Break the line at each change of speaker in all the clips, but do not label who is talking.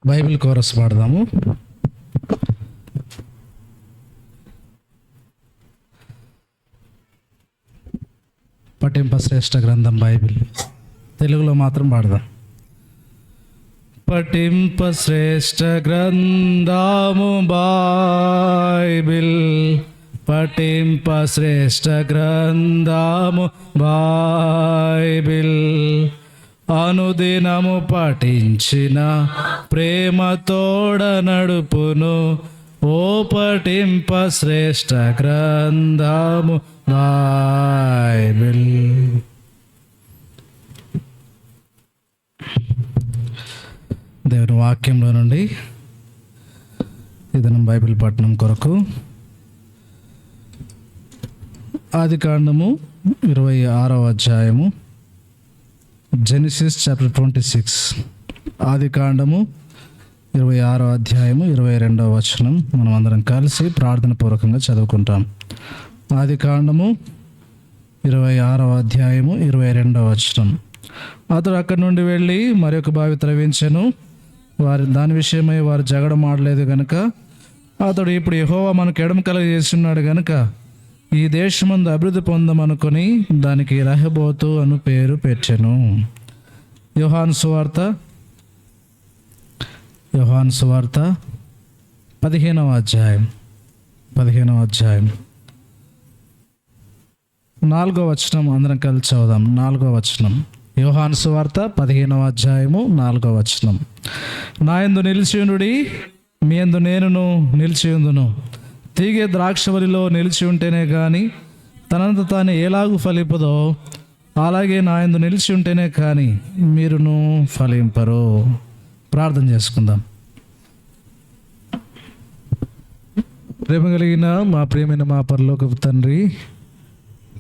Bible chorus పాడదాము. పఠింప శ్రేష్ఠ గ్రంథం Bible. తెలుగులో మాత్రం పాడదాం. పఠింప శ్రేష్ఠ గ్రంథము బైబిల్, పఠింప శ్రేష్ఠ గ్రంథము బైబిల్, అనుదినము పఠించిన ప్రేమతోడ నడుపును. ఓ పఠింప శ్రేష్ఠ గ్రంథము బైబిల్. దేవుని వాక్యంలో నుండి ఇదనం బైబిల్ పఠనం కొరకు ఆదికాండము 26వ అధ్యాయము, జెనిసిస్ చాప్టర్ 26. ఆదికాండము 26వ అధ్యాయము 22వ వచనం మనం అందరం కలిసి ప్రార్థన పూర్వకంగా చదువుకుంటాం. ఆదికాండము 26వ అధ్యాయము 22వ వచనం. అతడు అక్కడి నుండి వెళ్ళి మరొక బావి త్రవించెను. దాని విషయమై వారు జగడమాడలేదు గనుక అతడు ఇప్పుడు యెహోవా మనకు ఎడమ కలుగజేస్తున్నాడు గనుక ఈ దేశమందు అభివృద్ధి పొందమనుకొని దానికి రెహోబోతు అను పేరు పెట్టెను. యోహాను సువార్త 15వ అధ్యాయం 4వ వచనం అందరం కలిసి చదువుదాం. 4వ వచనం, యోహాను సువార్త 15వ అధ్యాయము 4వ వచనం. నా యందు నిలిచియుండుడి, మీ యందు నేనును నిలిచియుందును. తీగే ద్రాక్షవల్లిలో నిలిచి ఉంటేనే కానీ తనంత తాను ఎలాగూ ఫలింపదో అలాగే నా యందు నిలిచి ఉంటేనే కానీ మీరును ఫలింపరు. ప్రార్థన చేసుకుందాం. ప్రేమ కలిగిన మా ప్రియమైన మా పరలోకపు తండ్రి,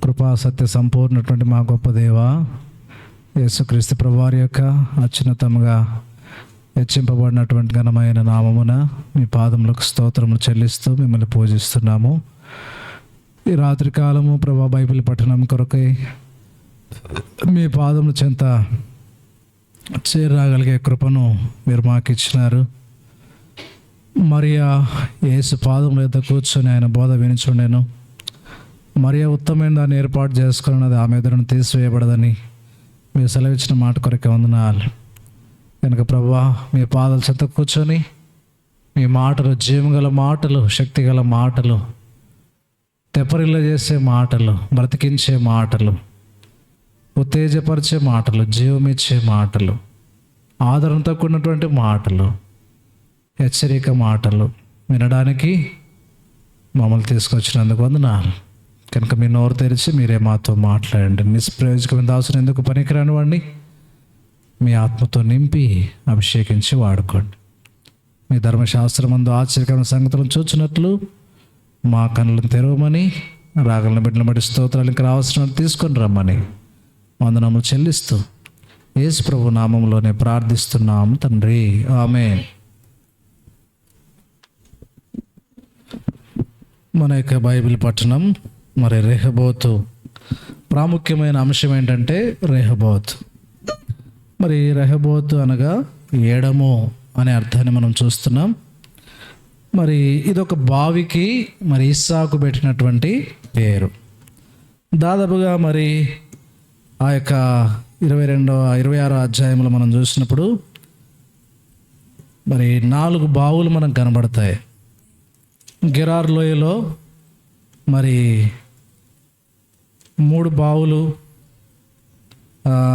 కృపా సత్య సంపూర్ణటువంటి మా గొప్ప దేవా, యేసుక్రీస్తు ప్రభువారి యొక్క అత్యున్నతంగా హెచ్చింపబడినటువంటి ఘనమైన నామమున మీ పాదములకు స్తోత్రములు చెల్లిస్తూ మిమ్మల్ని పూజిస్తున్నాము. ఈ రాత్రి కాలము ప్రభా బైబిల్ పఠనం కొరకై మీ పాదముల చెంత చేరగలిగే కృపను మీరు మాకు ఇచ్చినారు. మరియా యేసు పాదముల యొద్ద కూర్చొని ఆయన బోధ వినిచుండెను. మరియా ఉత్తమమైన దాన్ని ఏర్పాటు చేసుకున్నది ఆమె ఎదురును తీసివేయబడదని మీరు సెలవిచ్చిన మాట కొరకే వందనాలు. కనుక ప్రభువా మీ పాదాల చెంత కూర్చొని మీ మాటలు, జీవగల మాటలు, శక్తిగల మాటలు, తెప్పరిల్ల చేసే మాటలు, బ్రతికించే మాటలు, ఉత్తేజపరిచే మాటలు, జీవమిచ్చే మాటలు, ఆదరణతో కూడినటువంటి మాటలు, హెచ్చరిక మాటలు వినడానికి మమ్మల్ని తీసుకొచ్చినందుకు వందనాలు. కనుక మీ నోరు తెరిచి మీరే మాతో మాట్లాడండి. నిష్ప్రయోజకమైన దాసుని ఎందుకు పనికిరాని వాడిని మీ ఆత్మతో నింపి అభిషేకించి వాడుకోండి. మీ ధర్మశాస్త్రమందు ఆశ్చర్యకరమైన సంగతులను చూచినట్లు మా కన్నులను తెరవమని, రాగలను బిడ్డలను బట్టి స్తోత్రాలు ఇంకా రావాల్సిన తీసుకొని రమ్మని వందనములు చెల్లిస్తూ యేసు ప్రభు నామంలోనే ప్రార్థిస్తున్నాము తండ్రి, ఆమేన్. మన యొక్క బైబిల్ పఠనం మరి రెహోబోతు. ప్రాముఖ్యమైన అంశం ఏంటంటే రెహోబోతు. మరి రెహోబోతు అనగా ఎడము అనే అర్థాన్ని మనం చూస్తున్నాం. మరి ఇదొక బావికి మరి ఇస్సాకు పెట్టినటువంటి పేరు. దాదాపుగా మరి ఆ యొక్క 26వ అధ్యాయంలో మనం చూసినప్పుడు మరి 4 బావులు మనకు కనబడతాయి. గెరార్ లోయలో మరి 3 బావులు,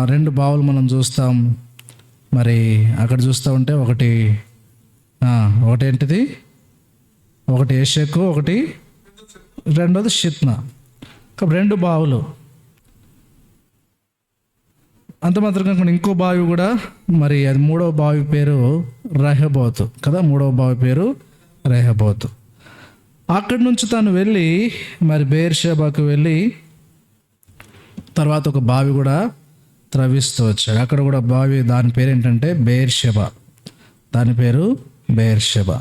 2 బావులు మనం చూస్తాం. మరి అక్కడ చూస్తూ ఉంటే ఒకటి ఏంటిది, ఒకటి ఏషెకు, ఒకటి రెండోది షిత్నా. కాబట్టి 2 బావులు. అంత మాత్రం కాకుండా ఇంకో బావి కూడా మరి అది 3వ బావి పేరు రెహోబోతు కదా. 3వ బావి పేరు రెహోబోతు. అక్కడి నుంచి తను వెళ్ళి మరి బెయేర్షెబాకు వెళ్ళి తర్వాత ఒక బావి కూడా త్రవిస్తూ వచ్చాడు. అక్కడ కూడా బావి, దాని పేరు ఏంటంటే బెయేర్షెబా. దాని పేరు బెయేర్షెబా.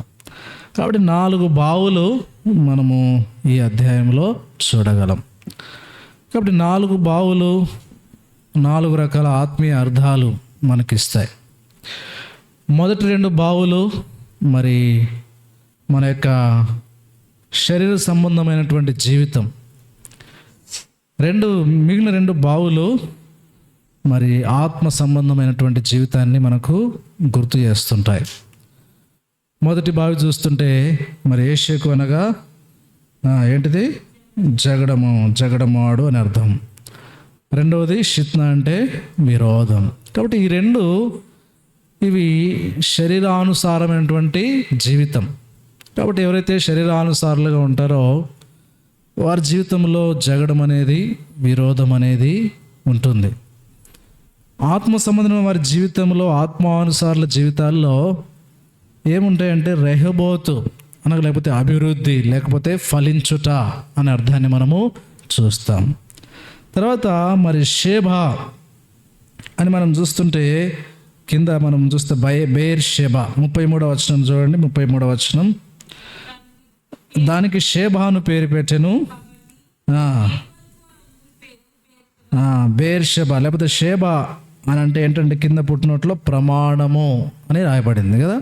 కాబట్టి 4 బావులు మనము ఈ అధ్యాయంలో చూడగలం. కాబట్టి 4 బావులు 4 రకాల ఆత్మీయ అర్థాలు మనకిస్తాయి. మొదటి 2 బావులు మరి మన యొక్క శరీర సంబంధమైనటువంటి జీవితం, మిగిలిన 2 బావులు మరి ఆత్మ సంబంధమైనటువంటి జీవితాన్ని మనకు గుర్తు చేస్తుంటాయి. మొదటి బావి చూస్తుంటే మరి ఏషేకు అనగా ఏంటిది? జగడమాడు అని అర్థం. రెండవది షిత్న అంటే విరోధం. కాబట్టి ఈ 2 ఇవి శరీరానుసారమైనటువంటి జీవితం. కాబట్టి ఎవరైతే శరీరానుసారులుగా ఉంటారో వారి జీవితంలో జగడం అనేది, విరోధం అనేది ఉంటుంది. ఆత్మ సంబంధమైన వారి జీవితంలో, ఆత్మానుసారుల జీవితాల్లో ఏముంటాయంటే రెహోబోతు అనగా లేకపోతే అభివృద్ధి, లేకపోతే ఫలించుట అనే అర్థాన్ని మనము చూస్తాం. తర్వాత మరి షేబా అని మనం చూస్తుంటే కింద మనం చూస్తే బేర్ షేబా 33వ వచనం చూడండి. 33వ వచనం, దానికి షేబాను పేరు పెట్టెను. బేర్ షేబా లేకపోతే షేబా అని అంటే ఏంటంటే కింద పుట్టినట్లో ప్రమాణము అని రాయబడింది కదా,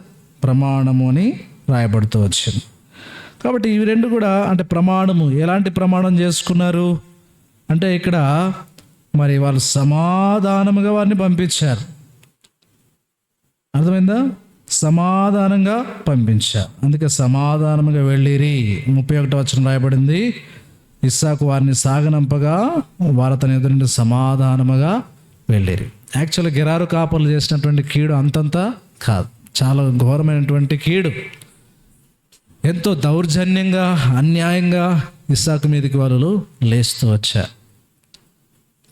ప్రమాణము అని రాయబడుతూ వచ్చింది. కాబట్టి ఇవి 2 కూడా అంటే ప్రమాణము. ఎలాంటి ప్రమాణం చేసుకున్నారు అంటే ఇక్కడ మరి వాళ్ళు సమాధానముగా వారిని పంపించారు. అర్థమైందా? సమాధానంగా పంపించారు. అందుకే సమాధానముగా వెళ్ళిరి. 31వ వచనం రాయబడింది, ఇస్సాకు వారిని సాగనంపగా వారు తన ఎదురు నుండి సమాధానముగా వెళ్ళిరి. యాక్చువల్గా గెరారు కాపర్లు చేసినటువంటి కీడు అంతంతా కాదు, చాలా ఘోరమైనటువంటి కీడు. ఎంతో దౌర్జన్యంగా, అన్యాయంగా ఇస్సాకు మీదకి వాళ్ళు లేస్తూ వచ్చారు.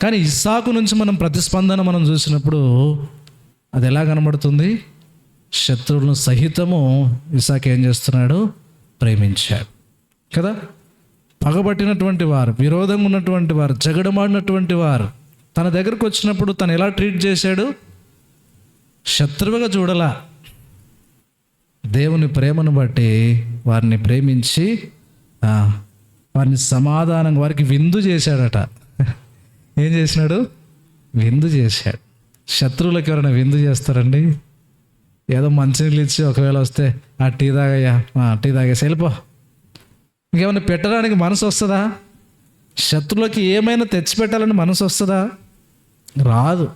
కానీ ఇస్సాకు నుంచి మనం ప్రతిస్పందన మనం చూసినప్పుడు అది ఎలా కనబడుతుంది? శత్రువులను సహితము ఇస్సాకు ఏం చేస్తున్నాడు? ప్రేమించాడు కదా. పగబట్టినటువంటి వారు, విరోధంగా ఉన్నటువంటి వారు, జగడమాడినటువంటి వారు తన దగ్గరకు వచ్చినప్పుడు తను ఎలా ట్రీట్ చేశాడు? శత్రువుగా చూడలా. దేవుని ప్రేమను బట్టి వారిని ప్రేమించి వారిని సమాధానంగా వారికి విందు చేశాడట. ఏం చేసినాడు? విందు చేశాడు. శత్రువులకు ఎవరైనా విందు చేస్తారండి? ఏదో మంచినీళ్ళు ఇచ్చి ఒకవేళ వస్తే టీ తాగయ్యా, టీ తాగేసి వెళ్ళిపో, ఇంకేమైనా పెట్టడానికి మనసు వస్తుందా? శత్రువులకి ఏమైనా తెచ్చిపెట్టాలని మనసు వస్తుందా? రాదు.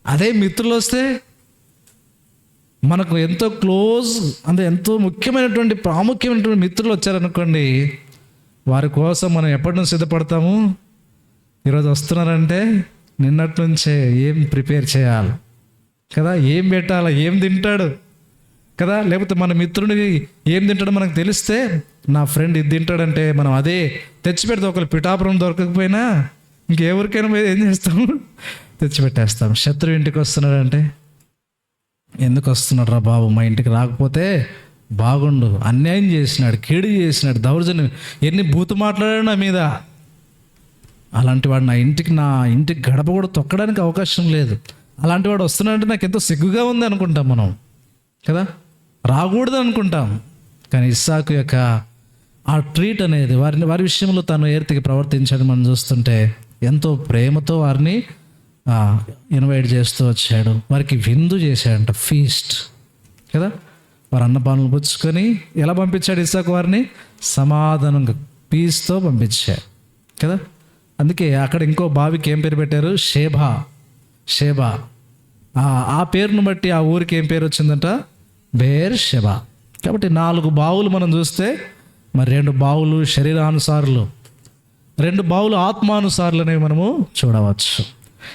అదే మిత్రులు వస్తే మనకు ఎంతో క్లోజ్, అంటే ఎంతో ముఖ్యమైనటువంటి ప్రాముఖ్యమైనటువంటి మిత్రులు వచ్చారనుకోండి, వారి కోసం మనం ఎప్పటి నుంచి సిద్ధపడతాము? ఈరోజు వస్తున్నారంటే నిన్నటి నుంచే ఏం ప్రిపేర్ చేయాలి కదా, ఏం పెట్టాలా, ఏం తింటాడు కదా. లేకపోతే మన మిత్రుడికి ఏం తింటాడో మనకు తెలిస్తే, నా ఫ్రెండ్ ఇది తింటాడంటే మనం అదే తెచ్చిపెడితే, ఒకళ్ళు పిఠాపురం దొరకకపోయినా ఇంకెవరికైనా ఏం చేస్తాము? తెచ్చిపెట్టేస్తాం. శత్రువు ఇంటికి వస్తున్నాడంటే, ఎందుకు వస్తున్నాడు రా బాబు, మా ఇంటికి రాకపోతే బాగుండు, అన్యాయం చేసినాడు, కీడు చేసినాడు, దౌర్జన్యం, ఎన్ని బూతు మాట్లాడాడు నా మీద, అలాంటి వాడు నా ఇంటికి గడప కూడా తొక్కడానికి అవకాశం లేదు, అలాంటి వాడు వస్తున్నాడంటే నాకు ఎంతో సిగ్గుగా ఉంది అనుకుంటాం మనం కదా, రాకూడదు అనుకుంటాం. కానీ ఇస్సాకు యొక్క ఆ ట్రీట్ అనేది వారి విషయంలో తను ఏర్తికి ప్రవర్తించాడు. మనం చూస్తుంటే ఎంతో ప్రేమతో వారిని ఇన్వైట్ చేస్తూ వచ్చాడు. వారికి విందు చేశాడంట, ఫీస్ట్ కదా. వారు అన్నపానులు పుచ్చుకొని ఎలా పంపించాడు ఇస్సాకు? వారిని సమాధానంగా, పీస్తో పంపించాడు కదా. అందుకే అక్కడ ఇంకో బావికి ఏం పేరు పెట్టారు? షేబా. ఆ పేరును బట్టి ఆ ఊరికి ఏం పేరు వచ్చిందంట? Beersheba. కాబట్టి 4 బావులు మనం చూస్తే, మరి 2 బావులు శరీరానుసారులు, 2 బావులు ఆత్మానుసారులు అనేవి మనము చూడవచ్చు.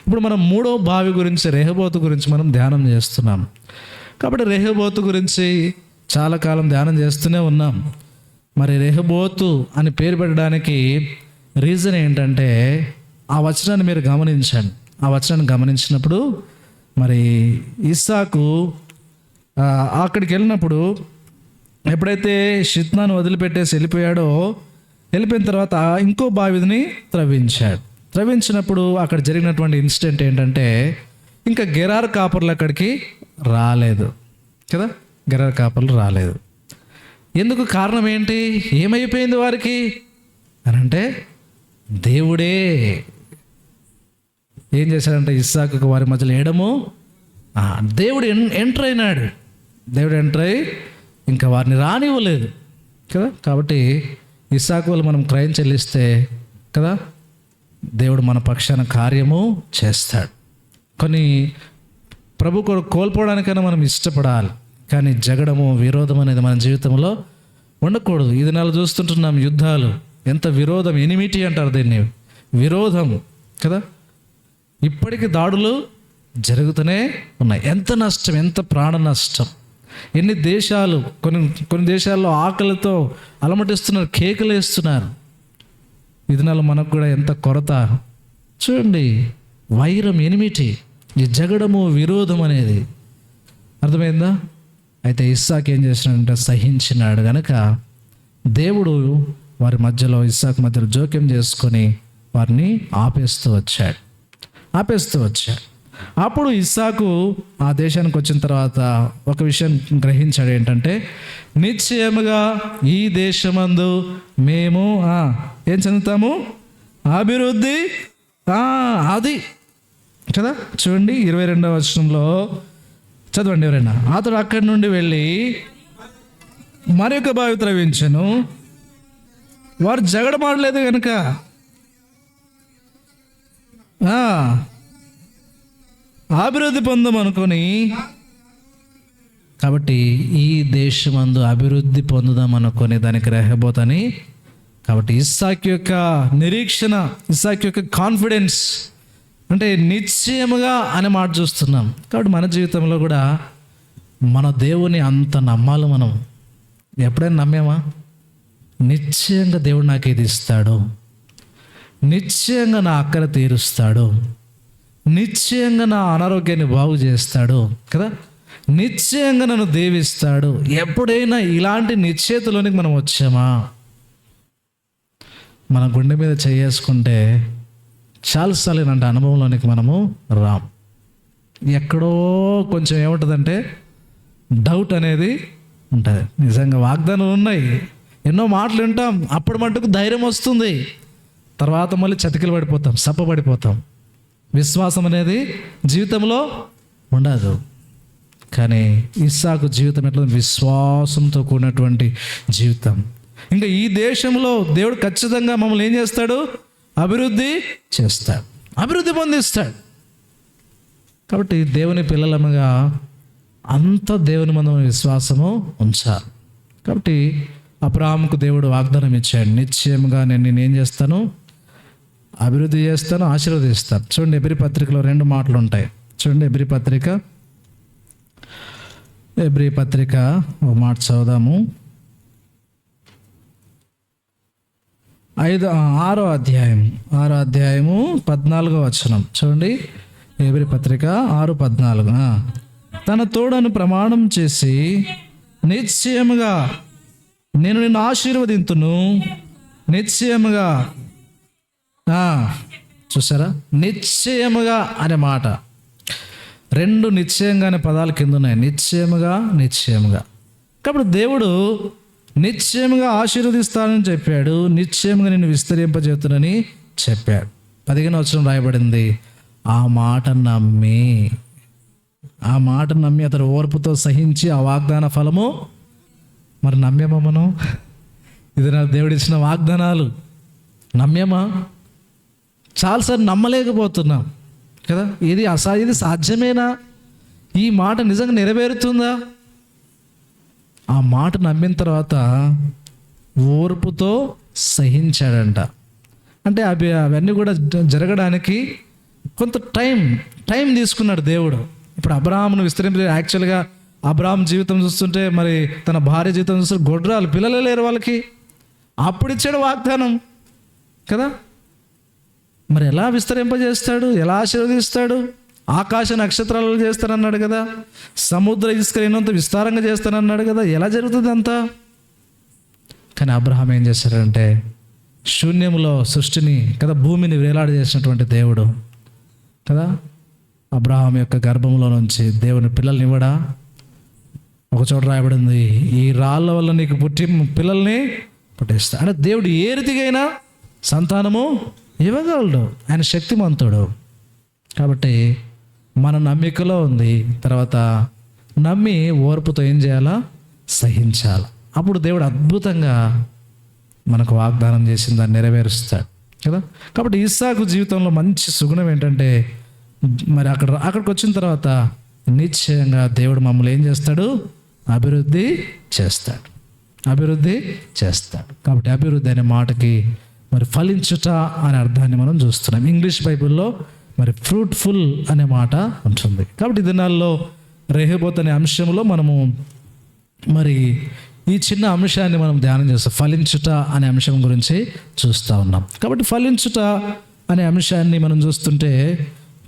ఇప్పుడు మనం 3వ బావి గురించి, రెహోబోతు గురించి మనం ధ్యానం చేస్తున్నాం. కాబట్టి రెహోబోతు గురించి చాలా కాలం ధ్యానం చేస్తూనే ఉన్నాం. మరి రెహోబోతు అని పేరు పెట్టడానికి రీజన్ ఏంటంటే, ఆ వచనాన్ని మీరు గమనించండి. ఆ వచనాన్ని గమనించినప్పుడు మరి ఇస్సాకు అక్కడికి వెళ్ళినప్పుడు, ఎప్పుడైతే షిత్నాను వదిలిపెట్టేసి వెళ్ళిపోయాడో, వెళ్ళిపోయిన తర్వాత ఇంకో బావిని త్రవ్వించినప్పుడు అక్కడ జరిగినటువంటి ఇన్సిడెంట్ ఏంటంటే, ఇంకా గెరారు కాపర్లు అక్కడికి రాలేదు కదా. గెరారు కాపర్లు రాలేదు. ఎందుకు? కారణం ఏంటి? ఏమైపోయింది వారికి అని అంటే, దేవుడే ఏం చేశాడంటే ఇస్సాకు వారి మధ్యలో దేవుడు ఎంటర్ అయినాడు. దేవుడు ఎంటర్ అయ్యి ఇంకా వారిని రానివ్వలేదు కదా. కాబట్టి ఇస్సాకు వల్ల మనం క్రయం చెల్లిస్తే కదా దేవుడు మన పక్షాన కార్యము చేస్తాడు. కొన్ని ప్రభు కొరకు కోల్పోవడానికైనా మనం ఇష్టపడాలి, కానీ జగడము విరోధం అనేది మన జీవితంలో ఉండకూడదు. ఇది నెల చూస్తుంటున్నాం, యుద్ధాలు, ఎంత విరోధం, ఎనిమిటీ అంటారు దీన్ని, విరోధం కదా. ఇప్పటికీ దాడులు జరుగుతూనే ఉన్నాయి. ఎంత నష్టం, ఎంత ప్రాణ నష్టం. ఎన్ని దేశాలు, కొన్ని దేశాల్లో ఆకలితో అలమటిస్తున్నారు, కేకలు వేస్తున్నారు. ఇది నెల మనకు కూడా ఎంత కొరత చూడండి. వైరం, ఎనిమిటీ, ఈ జగడము విరోధం అనేది అర్థమైందా. అయితే ఇస్సాకు ఏం చేసినాడంటే సహించినాడు గనక దేవుడు వారి మధ్యలో, ఇస్సాకు మధ్యలో జోక్యం చేసుకొని వారిని ఆపేస్తూ వచ్చాడు. అప్పుడు ఇస్సాకు ఆ దేశానికి వచ్చిన తర్వాత ఒక విషయం గ్రహించాడు. ఏంటంటే నిశ్చయముగా ఈ దేశమందు మేము ఏం చెందుతాము, అభివృద్ధి. అది కదా. చూడండి 22వ వచనంలో చదవండి ఎవరైనా. అతడు అక్కడి నుండి వెళ్ళి మరొక బావి త్రవ్వించెను. వారు జగడమాడలేదు కనుక అభివృద్ధి పొందమనుకొని, కాబట్టి ఈ దేశమందు అభివృద్ధి పొందుదాం అనుకొని దానికి రెహబోతని. కాబట్టి ఇస్సాకు యొక్క నిరీక్షణ, ఇస్సాకు యొక్క కాన్ఫిడెన్స్ అంటే నిశ్చయముగా అనే మాట చూస్తున్నాం. కాబట్టి మన జీవితంలో కూడా మన దేవుని అంత నమ్మాలి. మనం ఎప్పుడైనా నమ్మేమా? నిశ్చయంగా దేవుడు నాకు ఇది ఇస్తాడు, నిశ్చయంగా నా అక్కర తీరుస్తాడు, నిశ్చయంగా నా అనారోగ్యాన్ని బాగు చేస్తాడు కదా, నిశ్చయంగా నన్ను దీవిస్తాడు. ఎప్పుడైనా ఇలాంటి నిశ్చయతలోనికి మనం వచ్చామా? మన గుండె మీద చేసుకుంటే చాలాసార్లు ఇలాంటి అనుభవంలోనికి మనము రాం. ఎక్కడో కొంచెం ఏముంటుందంటే డౌట్ అనేది ఉంటుంది. నిజంగా వాగ్దానాలు ఉన్నాయి, ఎన్నో మాటలు వింటాం, అప్పుడు మటుకు ధైర్యం వస్తుంది, తర్వాత మళ్ళీ చతికిలు పడిపోతాం, సప్పబడిపోతాం. విశ్వాసం అనేది జీవితంలో ఉండదు. కానీ ఇస్సాకు జీవితం ఎట్లా? విశ్వాసంతో కూడినటువంటి జీవితం. ఇంకా ఈ దేశంలో దేవుడు ఖచ్చితంగా మమ్మల్ని ఏం చేస్తాడు? అభివృద్ధి చేస్తాడు, అభివృద్ధి పొందిస్తాడు. కాబట్టి దేవుని పిల్లలముగా అంత దేవుని మందు విశ్వాసము ఉంచాలి. కాబట్టి అబ్రాహాముకు దేవుడు వాగ్దానం ఇచ్చాడు, నిశ్చయంగా నేను ఏం చేస్తాను? అభివృద్ధి చేస్తాను, ఆశీర్వదిస్తాను. చూడండి ఎబ్రీ పత్రికలో 2 మాటలు ఉంటాయి. చూడండి ఎబ్రీ పత్రిక ఒక మాట చదువుదాము. 6వ అధ్యాయము 14వ వచనం చూడండి. ఎబ్రీ పత్రిక 6:14. తన తోడను ప్రమాణం చేసి నిశ్చయముగా నేను నిన్ను ఆశీర్వదింతును, నిశ్చయముగా. చూసారా, నిశ్చయముగా అనే మాట 2 నిశ్చయంగా అనే పదాలు కింద ఉన్నాయి. నిశ్చయముగా. కాబట్టి దేవుడు నిశ్చయముగా ఆశీర్వదిస్తానని చెప్పాడు, నిశ్చయముగా నిన్ను విస్తరింపజేతునని చెప్పాడు. 15వ వచనం రాయబడింది, ఆ మాట నమ్మి అతడు ఓర్పుతో సహించి ఆ వాగ్దాన ఫలము. మరి నమ్మేమా మనం? ఇది నా దేవుడు ఇచ్చిన వాగ్దానాలు నమ్మేమా? చాలాసార్లు నమ్మలేకపోతున్నాం కదా. ఇది సాధ్యమేనా? ఈ మాట నిజంగా నెరవేరుతుందా? ఆ మాట నమ్మిన తర్వాత ఓర్పుతో సహించాడంట. అంటే అవన్నీ కూడా జరగడానికి కొంత టైం తీసుకున్నాడు దేవుడు. ఇప్పుడు అబ్రాహామును యాక్చువల్గా అబ్రాహాం జీవితం చూస్తుంటే, మరి తన భార్య జీవితం చూస్తుంటే గొడ్రాలు, పిల్లలే లేరు వాళ్ళకి. అప్పుడు ఇచ్చాడు వాగ్దానం కదా. మరి ఎలా విస్తరింపజేస్తాడు? ఎలా ఆశీర్వదిస్తాడు? ఆకాశ నక్షత్రాలు చేస్తానన్నాడు కదా, సముద్ర ఇసుకైనంత విస్తారంగా చేస్తానన్నాడు కదా. ఎలా జరుగుతుంది అంతా? కానీ అబ్రహాం ఏం చేశాడంటే శూన్యంలో సృష్టిని కదా, భూమిని వేలాడి చేసినటువంటి దేవుడు కదా, అబ్రహాం యొక్క గర్భంలో నుంచి దేవుని పిల్లల్ని ఇవ్వడా? ఒక చోట రాయబడింది, ఈ రాళ్ళ వల్ల నీకు పిల్లల్ని పుట్టిస్తా. అంటే దేవుడు ఏ రీతికైనా సంతానము ఇవ్వగలడు, ఆయన శక్తిమంతుడు. కాబట్టి మన నమ్మికలో ఉంది. తర్వాత నమ్మి ఓర్పుతో ఏం చేయాలా? సహించాలి. అప్పుడు దేవుడు అద్భుతంగా మనకు వాగ్దానం చేసిన దాన్ని నెరవేరుస్తాడు కదా. కాబట్టి ఇస్సాకు జీవితంలో మంచి సుగుణం ఏంటంటే, మరి అక్కడికి వచ్చిన తర్వాత నిశ్చయంగా దేవుడు మమ్మల్ని ఏం చేస్తాడు? అభివృద్ధి చేస్తాడు. అభివృద్ధి చేస్తాడు. కాబట్టి అభివృద్ధి అనే మాటకి మరి ఫలించుట అనే అర్థాన్ని మనం చూస్తున్నాం. ఇంగ్లీష్ బైబిల్లో మరి ఫ్రూట్ఫుల్ అనే మాట ఉంటుంది. కాబట్టి ఈ దినాల్లో రెహోబోతు అనే అంశంలో మనము మరి ఈ చిన్న అంశాన్ని మనం ధ్యానం చేస్తాం. ఫలించుట అనే అంశం గురించి చూస్తూ ఉన్నాం. కాబట్టి ఫలించుట అనే అంశాన్ని మనం చూస్తుంటే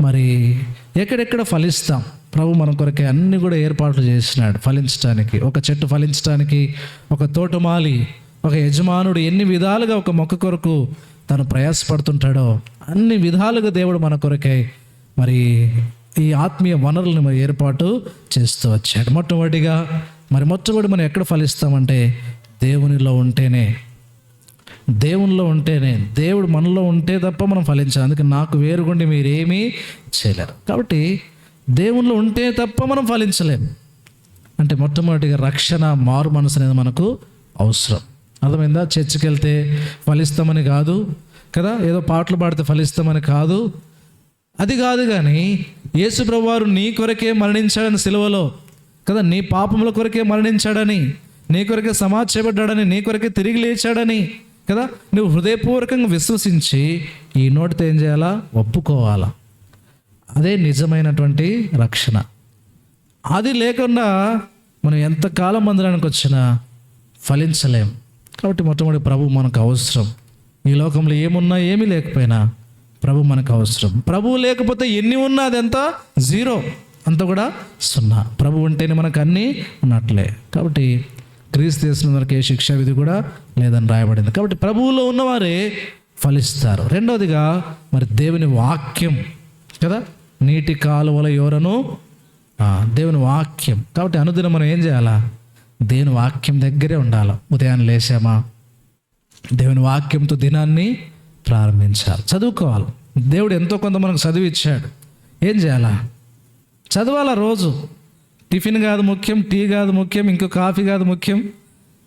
మరి ఎక్కడెక్కడ ఫలిస్తాం, ప్రభు మన కొరకే అన్ని కూడా ఏర్పాట్లు చేసినాడు ఫలించడానికి. ఒక చెట్టు ఫలించడానికి ఒక తోటమాలి, ఒక యజమానుడు ఎన్ని విధాలుగా ఒక మొక్క కొరకు తను ప్రయాసపడుతుంటాడో అన్ని విధాలుగా దేవుడు మన కొరకే మరి ఈ ఆత్మీయ వనరులను మరి ఏర్పాటు చేస్తూ వచ్చాడు. మొట్టమొదటి మనం ఎక్కడ ఫలిస్తామంటే దేవునిలో ఉంటేనే. దేవునిలో ఉంటేనే, దేవుడు మనలో ఉంటే తప్ప మనం ఫలించాలి. అందుకే నాకు వేరుగుండి మీరేమీ చేయలేరు. కాబట్టి దేవునిలో ఉంటే తప్ప మనం ఫలించలేము. అంటే మొట్టమొదటిగా రక్షణ, మారు మనసు అనేది మనకు అవసరం. అర్థమైందా? చర్చికి వెళ్తే ఫలిస్తామని కాదు కదా, ఏదో పాటలు పాడితే ఫలిస్తామని కాదు, అది కాదు. కానీ యేసు ప్రభువారు నీ కొరకే మరణించాడని సిలువలో కదా, నీ పాపముల కొరకే మరణించాడని, నీ కొరకే సమాధి చేయబడ్డాడని, నీ కొరకే తిరిగి లేచాడని కదా, నువ్వు హృదయపూర్వకంగా విశ్వసించి ఈ నోటితో ఏం చేయాలా? ఒప్పుకోవాలా. అదే నిజమైనటువంటి రక్షణ. అది లేకుండా మనం ఎంతకాలం మందిరానికి వచ్చినా ఫలించలేం. కాబట్టి మొట్టమొదటి ప్రభు మనకు అవసరం. ఈ లోకంలో ఏమున్నా ఏమీ లేకపోయినా ప్రభు మనకు అవసరం. ప్రభువు లేకపోతే ఎన్ని ఉన్నా అదంతా జీరో, అంతా కూడా సున్నా. ప్రభు ఉంటేనే మనకు అన్నీ ఉన్నట్లే. కాబట్టి క్రీస్తు చేసిన మనకి ఏ శిక్షా విధి కూడా లేదని రాయబడింది. కాబట్టి ప్రభువులో ఉన్నవారే ఫలిస్తారు. రెండవదిగా మరి దేవుని వాక్యం కదా, నీటి కాలువల యోరను దేవుని వాక్యం. కాబట్టి అనుదినం మనం ఏం చేయాలా? దేవుని వాక్యం దగ్గరే ఉండాలి. ఉదయాన్నే లేచామా దేవుని వాక్యంతో దినాన్ని ప్రారంభించాలి. చదువుకోవాలి. దేవుడు ఎంతో కొంత మనకు చదువు ఇచ్చాడు. ఏం చేయాలా? చదవాలా. రోజు టిఫిన్ కాదు ముఖ్యం, టీ కాదు ముఖ్యం, ఇంకో కాఫీ కాదు ముఖ్యం,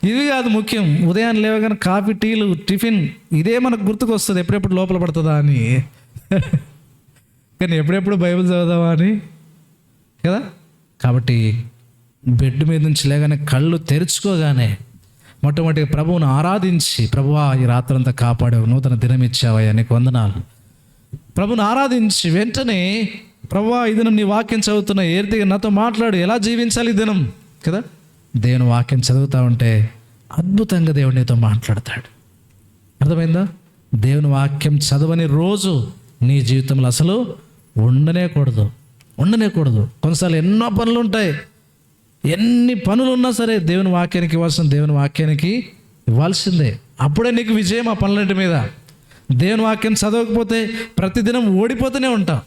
ఇవి కాదు ముఖ్యం. ఉదయాన్నే లేవగానే కాఫీ, టీలు, టిఫిన్ ఇదే మనకు గుర్తుకు వస్తుంది. ఎప్పుడెప్పుడు లోపల పడుతుందా అని, కానీ ఎప్పుడెప్పుడు బైబిల్ చదువుదామా అని కదా. కాబట్టి బెడ్ మీద నుంచి లేగానే కళ్ళు తెరుచుకోగానే మొట్టమొదటిగా ప్రభువును ఆరాధించి, ప్రభువా ఈ రాత్రంతా కాపాడావు, నూతన దినం ఇచ్చావయ్యా, నీకు వందనాలు. ప్రభువును ఆరాధించి వెంటనే ప్రభువా ఈ దినం నీ వాక్యం చదువుతున్నా, ఏర్తిగా నాతో మాట్లాడు, ఎలా జీవించాలి ఈ దినం కదా. దేవుని వాక్యం చదువుతూ ఉంటే అద్భుతంగా దేవుడు నీతో మాట్లాడతాడు. అర్థమైందా? దేవుని వాక్యం చదవని రోజు నీ జీవితంలో అసలు ఉండనే కూడదు. కొన్నిసార్లు ఎన్నో పనులు ఉంటాయి, ఎన్ని పనులు ఉన్నా సరే దేవుని వాక్యానికి దేవుని వాక్యానికి ఇవ్వాల్సిందే. అప్పుడే నీకు విజయం ఆ పనులన్నిటి మీద. దేవుని వాక్యం చదవకపోతే ప్రతిదినం ఓడిపోతూనే ఉంటాం.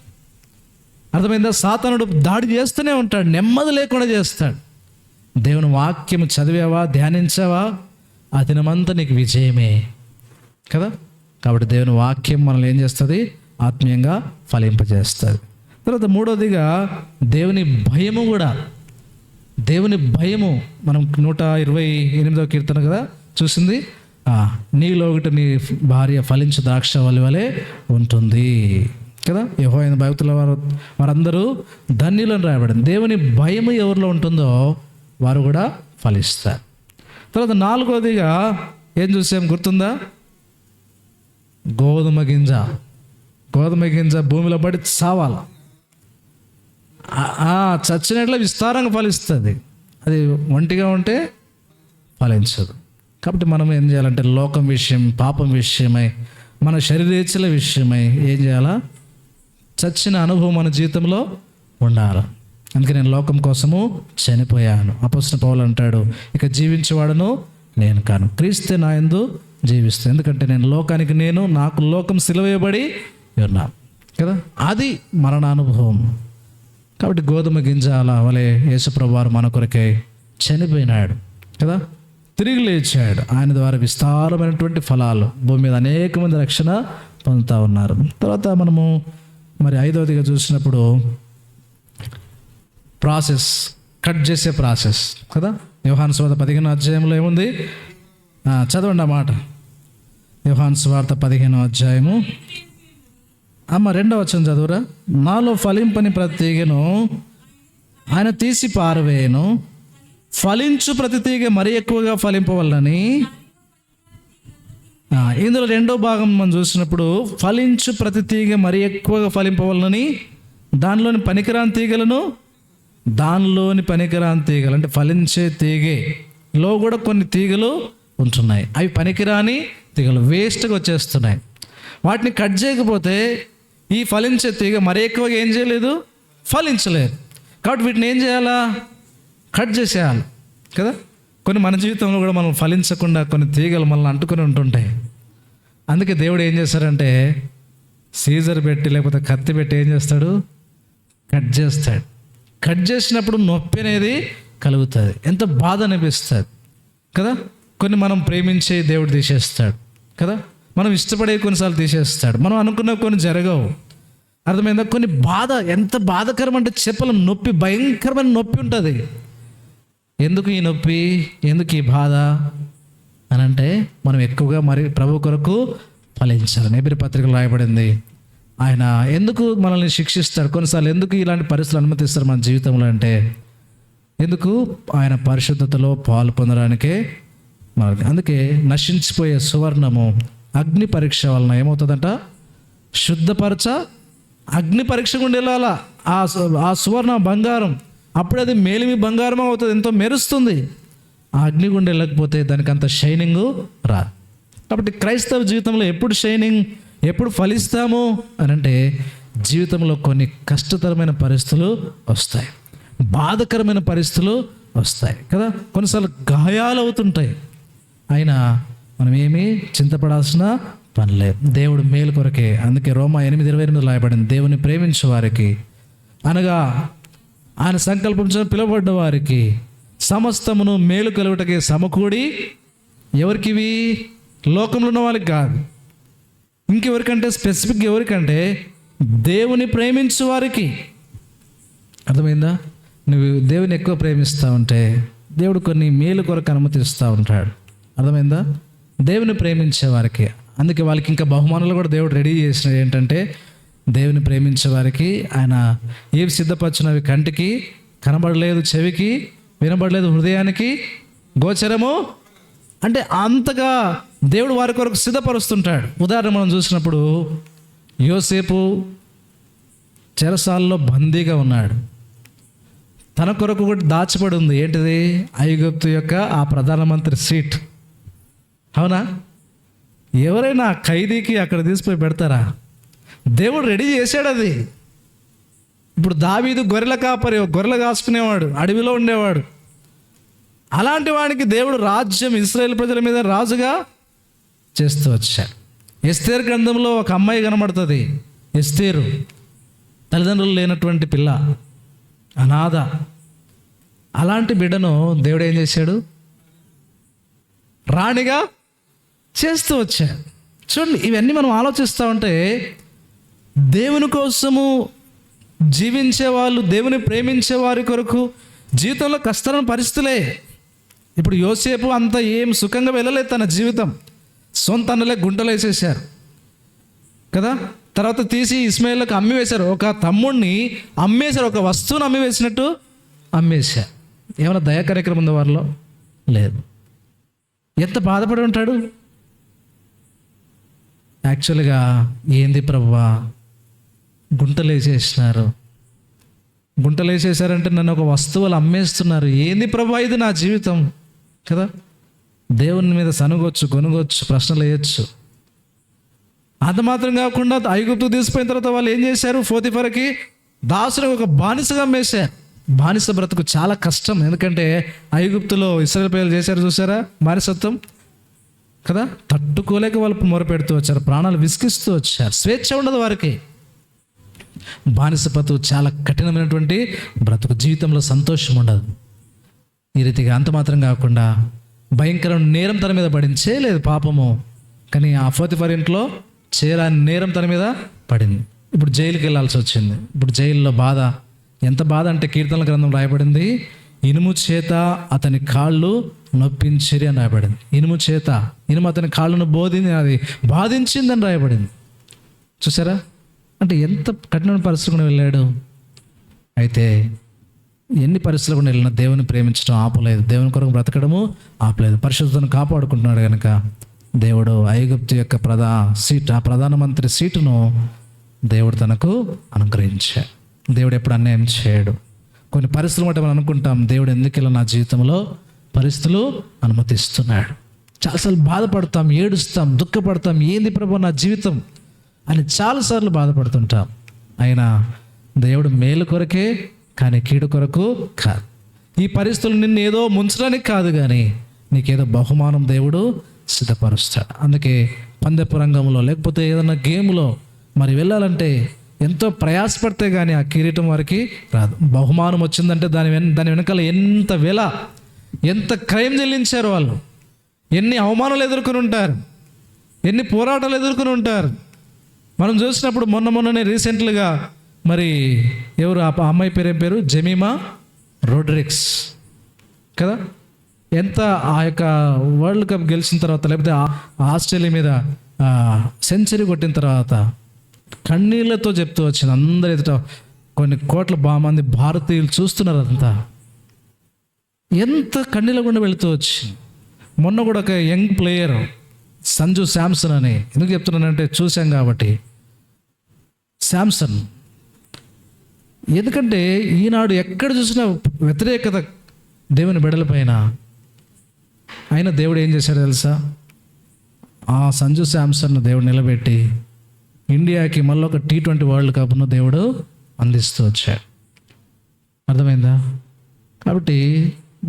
అర్థమైందా? సాతానుడు దాడి చేస్తూనే ఉంటాడు, నెమ్మది లేకుండా చేస్తాడు. దేవుని వాక్యం చదివావా, ధ్యానించావా, ఆ దినమంతా నీకు విజయమే కదా. కాబట్టి దేవుని వాక్యం మనల్ని ఏం చేస్తుంది? ఆత్మీయంగా ఫలింపజేస్తుంది. తర్వాత మూడవదిగా దేవుని భయము కూడా. దేవుని భయము మనం 128వ కీర్తన కదా చూసింది. నీలో ఒకటి నీ భార్య ఫలించు ద్రాక్షవల్లి వలె ఉంటుంది కదా. యెహోవా భక్తుల వారందరూ ధన్యులను రాయబడింది. దేవుని భయము ఎవరిలో ఉంటుందో వారు కూడా ఫలిస్తారు. తర్వాత నాలుగవదిగా ఏం చూసాం గుర్తుందా? గోధుమ గింజ భూమిలో పడి చావాల. చచ్చినట్ల విస్తారంగా ఫలిస్తుంది. అది ఒంటిగా ఉంటే ఫలించదు. కాబట్టి మనం ఏం చేయాలంటే లోకం విషయం, పాపం విషయమై, మన శరీరేచ్ఛల విషయమై ఏం చేయాలా? చచ్చిన అనుభవం మన జీవితంలో ఉండాలి. అందుకే నేను లోకం కోసము చనిపోయాను. అపొస్తలుడు పౌలు అంటాడు, ఇక జీవించేవాడను నేను కాను, క్రీస్తే నా యందు జీవిస్తాను. ఎందుకంటే నేను లోకానికి నేను, నాకు లోకం సిలువేయబడి ఉన్నాను కదా. అది మరణానుభవం. కాబట్టి గోధుమ గింజ అలా వలె యేసుప్రభువు వారు మన కొరకే చనిపోయినాడు కదా, తిరిగి లేచాడు. ఆయన ద్వారా విస్తారమైనటువంటి ఫలాలు భూమి మీద అనేక మంది రక్షణ పొందుతూ ఉన్నారు. తర్వాత మనము మరి ఐదవదిగా చూసినప్పుడు ప్రాసెస్ కట్ చేసే ప్రాసెస్ కదా. యోహాను సువార్త 15వ అధ్యాయంలో ఏముంది? చదవండి ఆ మాట. యోహాను సువార్త 15వ అధ్యాయము 2వ వచనం చదువురా. నాలో ఫలింపని ప్రతి తీగను ఆయన తీసి పారవేయను, ఫలించు ప్రతి తీగ మరి ఎక్కువగా ఫలింపవల్లని. ఇందులో 2వ భాగం మనం చూసినప్పుడు ఫలించు ప్రతి తీగ మరి ఎక్కువగా ఫలింపవల్లని, దానిలోని పనికిరాని తీగలు అంటే ఫలించే తీగలో కూడా కొన్ని తీగలు ఉంటున్నాయి. అవి పనికిరాని తీగలు, వేస్ట్గా వచ్చేస్తున్నాయి. వాటిని కట్ చేయకపోతే ఈ ఫలించే తీగ మరి ఎక్కువగా ఏం చేయలేదు, ఫలించలేదు. కాబట్టి వీటిని ఏం చేయాలా? కట్ చేసేయాలి కదా. కొన్ని మన జీవితంలో కూడా మనం ఫలించకుండా కొన్ని తీగలు మనల్ని అంటుకొని ఉంటుంటాయి. అందుకే దేవుడు ఏం చేస్తాడంటే సీజర్ పెట్టి లేకపోతే కత్తి పెట్టి ఏం చేస్తాడు? కట్ చేస్తాడు. కట్ చేసినప్పుడు నొప్పి అనేది కలుగుతుంది, ఎంత బాధ అనిపిస్తుంది కదా. కొన్ని మనం ప్రేమించే దేవుడు తీసేస్తాడు కదా, మనం ఇష్టపడే కొన్నిసార్లు తీసేస్తాడు, మనం అనుకున్న కొన్ని జరగవు. అర్థమైందా? కొన్ని బాధ, ఎంత బాధకరం అంటే చెప్పలేం. నొప్పి, భయంకరమైన నొప్పి ఉంటుంది. ఎందుకు ఈ నొప్పి, ఎందుకు ఈ బాధ అని అంటే మనం ఎక్కువగా మరి ప్రభు కొరకు ఫలించాలి. హెబ్రీ పత్రికలో రాయబడింది, ఆయన ఎందుకు మనల్ని శిక్షిస్తాడు కొన్నిసార్లు, ఎందుకు ఇలాంటి పరిస్థితులు అనుమతిస్తారు మన జీవితంలో అంటే ఎందుకు? ఆయన పరిశుద్ధతలో పాలు పొందడానికే. అందుకే నశించిపోయే సువర్ణము అగ్ని పరీక్ష వలన ఏమవుతుందంట? శుద్ధపరచ అగ్ని పరీక్ష గుండా వెళ్ళాలా. ఆ సువర్ణ బంగారం, అప్పుడు అది మేలిమి బంగారం అవుతుంది, ఎంతో మెరుస్తుంది. ఆ అగ్ని గుండా వెళ్ళకపోతే దానికి అంత షైనింగ్ రాదు. కాబట్టి క్రైస్తవ జీవితంలో ఎప్పుడు షైనింగ్, ఎప్పుడు ఫలిస్తాము అని అంటే జీవితంలో కొన్ని కష్టతరమైన పరిస్థితులు వస్తాయి, బాధకరమైన పరిస్థితులు వస్తాయి కదా. కొన్నిసార్లు గాయాలు అవుతుంటాయి, అయినా మనం ఏమీ చింతపడాల్సిన పని లేదు. దేవుడు మేలు కొరకే. అందుకే రోమా 8:28 రాయబడింది, దేవుని ప్రేమించే వారికి అనగా ఆయన సంకల్పించిన పిలువబడ్డ వారికి సమస్తమును మేలు కలుగుటకే సమకూడి. ఎవరికివి? లోకంలో ఉన్న వాళ్ళకి కాదు, ఇంకెవరికంటే స్పెసిఫిక్ ఎవరికంటే దేవుని ప్రేమించే వారికి. అర్థమైందా? నువ్వు దేవుని ఎక్కువ ప్రేమిస్తూ ఉంటే దేవుడు కొన్ని మేలు కొరకు అనుమతిస్తూ ఉంటాడు. అర్థమైందా? దేవుని ప్రేమించే వారికి. అందుకే వాళ్ళకి ఇంకా బహుమానాలు కూడా దేవుడు రెడీ చేసినవి. ఏంటంటే దేవుని ప్రేమించే వారికి ఆయన ఏవి సిద్ధపరిచినవి కంటికి కనబడలేదు, చెవికి వినబడలేదు, హృదయానికి గోచరము. అంటే అంతగా దేవుడు వారి కొరకు సిద్ధపరుస్తుంటాడు. ఉదాహరణ మనం చూసినప్పుడు యోసేపు చెరసాలలో బందీగా ఉన్నాడు. తన కొరకు కూడా దాచబడి ఉంది. ఏంటిది? ఐగుప్తు యొక్క ఆ ప్రధానమంత్రి సీట్. అవునా? ఎవరైనా ఖైదీకి అక్కడ తీసుకుపోయి పెడతారా? దేవుడు రెడీ చేశాడు అది. ఇప్పుడు దావీదు గొర్రెల కాపరి, గొర్రెలు కాసుకునేవాడు, అడవిలో ఉండేవాడు. అలాంటి వాడికి దేవుడు రాజ్యం, ఇశ్రాయేలు ప్రజల మీద రాజుగా చేస్తూ వచ్చాడు. ఎస్తేరు గ్రంథంలో ఒక అమ్మాయి కనబడుతుంది. ఎస్తేరు తల్లిదండ్రులు లేనటువంటి పిల్ల, అనాథ. అలాంటి బిడ్డను దేవుడు ఏం చేశాడు? రాణిగా చేస్తూ వచ్చాడు. చూడండి, ఇవన్నీ మనం ఆలోచిస్తూ ఉంటే దేవుని కోసము జీవించే వాళ్ళు, దేవుని ప్రేమించే వారి కొరకు జీవితంలో కష్టమైన పరిస్థితులే. ఇప్పుడు యోసేపు అంత ఏం సుఖంగా వెళ్ళలేదు తన జీవితం. సొంత అన్నలే గుంటలు వేసేసారు కదా. తర్వాత తీసి ఇస్మాయిల్కి అమ్మి వేశారు. ఒక తమ్ముడిని అమ్మేశారు, ఒక వస్తువును అమ్మి వేసినట్టు అమ్మేశారు. ఏమైనా దయా కార్యక్రమం ఉందో వారిలో? లేదు. ఎంత బాధపడి ఉంటాడు. యాక్చువల్గా ఏంది ప్రభువా, గుంటలు వేసేసారంటే నన్ను ఒక వస్తువులు అమ్మేస్తున్నారు, ఏంది ప్రభువా ఇది నా జీవితం కదా. దేవుని మీద సనుగొచ్చు, కొనుగొచ్చు, ప్రశ్నలు వేయచ్చు. అంత మాత్రం కాకుండా ఐగుప్తు తీసుకుపోయిన తర్వాత వాళ్ళు ఏం చేశారు? పోతీఫరుకి దాసుని ఒక బానిసగా అమ్మేశారు. బానిస బ్రతుకు చాలా కష్టం. ఎందుకంటే ఐగుప్తులో ఇశ్రాయేలు ప్రజలు చేశారు చూసారా బానిసత్వం కదా. తట్టుకోలేక వాళ్ళు మొరపెడుతూ వచ్చారు, ప్రాణాలు విసిగిస్తూ వచ్చారు. స్వేచ్ఛ ఉండదు వారికి. బానిస బ్రతుకు చాలా కఠినమైనటువంటి బ్రతుకు. జీవితంలో సంతోషం ఉండదు. ఈ రీతిగా అంత మాత్రం కాకుండా భయంకరమైన నేరం తన మీద పడింది. చేయలేదు పాపము, కానీ ఆ పోతీఫరు ఇంట్లో చేరాని నేరం తన మీద పడింది. ఇప్పుడు జైలుకి వెళ్ళాల్సి వచ్చింది. ఇప్పుడు జైల్లో బాధ, ఎంత బాధ అంటే కీర్తనల గ్రంథం రాయబడింది, ఇనుము చేత అతని కాళ్ళు నొప్పించిరి అని రాయబడింది. ఇనుము అతని కాళ్ళను బాధించిందని రాయబడింది. చూసారా, అంటే ఎంత కఠినమైన పరిస్థితులకు వెళ్ళాడు. అయితే ఎన్ని పరిస్థితులకు వెళ్ళినా దేవుని ప్రేమించడం ఆపలేదు, దేవుని కొరకు బ్రతకడము ఆపలేదు, పరిశుద్ధతను కాపాడుకుంటున్నాడు కనుక దేవుడు ఐగుప్తు యొక్క ప్రధానమంత్రి సీటును దేవుడు తనకు అనుగ్రహించాడు. దేవుడు ఎప్పుడు అన్యాయం చేయడు. కొన్ని పరిస్థితులు బట్టి మనం అనుకుంటాం, దేవుడు ఎందుకు ఇలా నా జీవితంలో పరిస్థితులు అనుమతిస్తున్నాడు. చాలాసార్లు బాధపడతాం, ఏడుస్తాం, దుఃఖపడతాం, ఏంది ప్రభు నా జీవితం అని చాలాసార్లు బాధపడుతుంటాం. అయినా దేవుడు మేలు కొరకే కానీ కీడు కొరకు కాదు. ఈ పరిస్థితులు నిన్ను ఏదో ముంచడానికి కాదు, కానీ నీకేదో బహుమానం దేవుడు సిద్ధపరుస్తాడు. అందుకే పందెపు రంగంలో లేకపోతే ఏదైనా గేమ్లో మరి వెళ్ళాలంటే ఎంతో ప్రయాసపడితే కానీ ఆ కిరీటం వారికి రాదు. బహుమానం వచ్చిందంటే దాని వెనకాల ఎంత క్రయం చెల్లించారు వాళ్ళు, ఎన్ని అవమానాలు ఎదుర్కొని ఉంటారు, ఎన్ని పోరాటాలు ఎదుర్కొని ఉంటారు. మనం చూసినప్పుడు మొన్ననే రీసెంట్గా మరి ఎవరు ఆ అమ్మాయి పేరు జెమీమా రోడ్రిగ్స్ కదా, ఎంత ఆ యొక్క వరల్డ్ కప్ గెలిచిన తర్వాత లేకపోతే ఆస్ట్రేలియా మీద సెంచరీ కొట్టిన తర్వాత కన్నీళ్లతో చెప్తూ వచ్చింది. అందరు ఎదుట కొన్ని కోట్ల మంది భారతీయులు చూస్తున్నారు. అదంతా ఎంత కన్నీళ్ళ గుండా వెళుతూ వచ్చింది. మొన్న కూడా ఒక యంగ్ ప్లేయర్ సంజు శాంసన్ అని, ఎందుకు చెప్తున్నానంటే చూశాం కాబట్టి, శాంసన్ ఎందుకంటే ఈనాడు ఎక్కడ చూసినా వ్యతిరేకత దేవుని బిడ్డల పైన. అయినా దేవుడు ఏం చేశాడు తెలుసా, ఆ సంజు శాంసన్ దేవుడు నిలబెట్టి ఇండియాకి మళ్ళీ ఒక T20 వరల్డ్ కప్ను దేవుడు అందిస్తూ వచ్చాడు. అర్థమైందా? కాబట్టి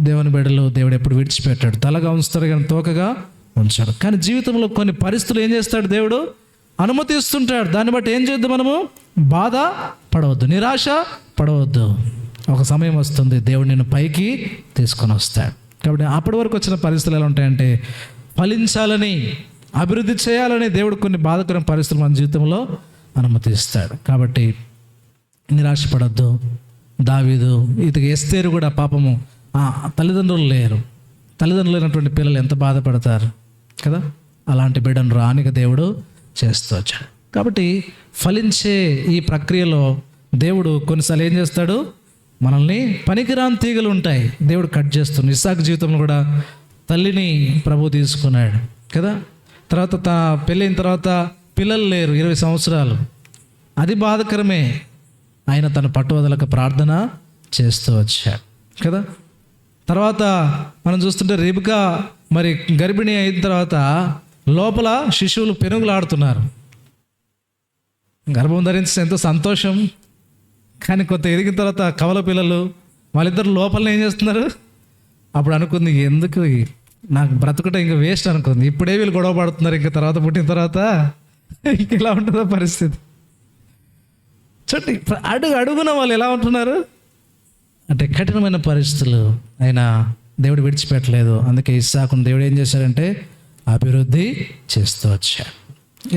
దేవుని బిడ్డలు దేవుడు ఎప్పుడు విడిచిపెట్టాడు. తలగా ఉంచుతారు కానీ తోకగా ఉంచాడు. కానీ జీవితంలో కొన్ని పరిస్థితులు ఏం చేస్తాడు, దేవుడు అనుమతిస్తుంటాడు. దాన్ని బట్టి ఏం చేద్దాం, మనము బాధ పడవద్దు, నిరాశ పడవద్దు. ఒక సమయం వస్తుంది దేవుడు నిన్ను పైకి తీసుకొని వస్తాడు. కాబట్టి అప్పటి వరకు వచ్చిన పరిస్థితులు ఎలా ఉంటాయంటే, ఫలించాలని, అభివృద్ధి చేయాలని దేవుడు కొన్ని బాధకరమైన పరిస్థితులు మన జీవితంలో అనుమతిస్తాడు. కాబట్టి నిరాశపడద్దు. దావీదు, ఇతకి ఎస్తేరు కూడా పాపము తల్లిదండ్రులు లేనటువంటి పిల్లలు ఎంత బాధపడతారు కదా, అలాంటి బిడ్డను రానిక దేవుడు చేస్తూ వచ్చాడు. కాబట్టి ఫలించే ఈ ప్రక్రియలో దేవుడు కొన్నిసార్లు ఏం చేస్తాడు, మనల్ని పనికిరాని తీగలు ఉంటాయి దేవుడు కట్ చేస్తున్నాడు. ఇస్సాకు జీవితంలో కూడా తల్లిని ప్రభు తీసుకున్నాడు కదా. తర్వాత పెళ్ళైన తర్వాత పిల్లలు లేరు, 20 సంవత్సరాలు. అది బాధకరమే. ఆయన తన పట్టువదలకు ప్రార్థన చేస్తూ వచ్చాడు కదా. తర్వాత మనం చూస్తుంటే రెబెకా మరి గర్భిణీ అయిన తర్వాత లోపల శిశువులు పెనుగులాడుతున్నారు. గర్భం ధరించి ఎంతో సంతోషం. కానీ కొంత ఎదిగిన తర్వాత కవల పిల్లలు వాళ్ళిద్దరు లోపల ఏం చేస్తున్నారు. అప్పుడు అనుకుంది, ఎందుకు నాకు బ్రతుకుట ఇంకా వేస్ట్ అనుకుంది. ఇప్పుడే వీళ్ళు గొడవ పడుతున్నారు, ఇంకా తర్వాత పుట్టిన తర్వాత ఇంక ఎలా ఉంటుందో పరిస్థితి. చూడండి, అడుగున వాళ్ళు ఎలా ఉంటున్నారు అంటే కఠినమైన పరిస్థితులు. అయినా దేవుడు విడిచిపెట్టలేదు. అందుకే ఇస్సాకును దేవుడు ఏం చేశాడంటే అభివృద్ధి చేస్తూ వచ్చాడు.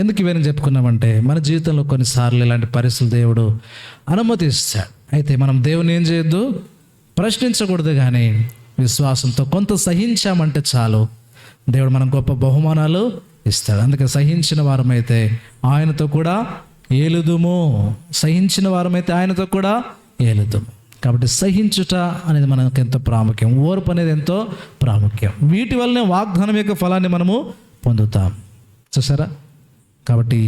ఎందుకు ఇవన్నీ చెప్పుకున్నామంటే, మన జీవితంలో కొన్నిసార్లు ఇలాంటి పరిస్థితులు దేవుడు అనుమతిస్తాడు. అయితే మనం దేవుని ఏం చేయొద్దు, ప్రశ్నించకూడదు, కానీ విశ్వాసంతో కొంత సహించామంటే చాలు, దేవుడు మనకు గొప్ప బహుమానాలు ఇస్తాడు. అందుకే సహించిన వారమైతే ఆయనతో కూడా ఏలుదుము. సహించిన వారమైతే ఆయనతో కూడా ఏలుదుము. కాబట్టి సహించుట అనేది మనకు ఎంతో ప్రాముఖ్యం. ఓర్పు అనేది ఎంతో ప్రాముఖ్యం. వీటి వల్లనే వాగ్దానం యొక్క ఫలాన్ని మనము పొందుతాం. చూసారా? కాబట్టి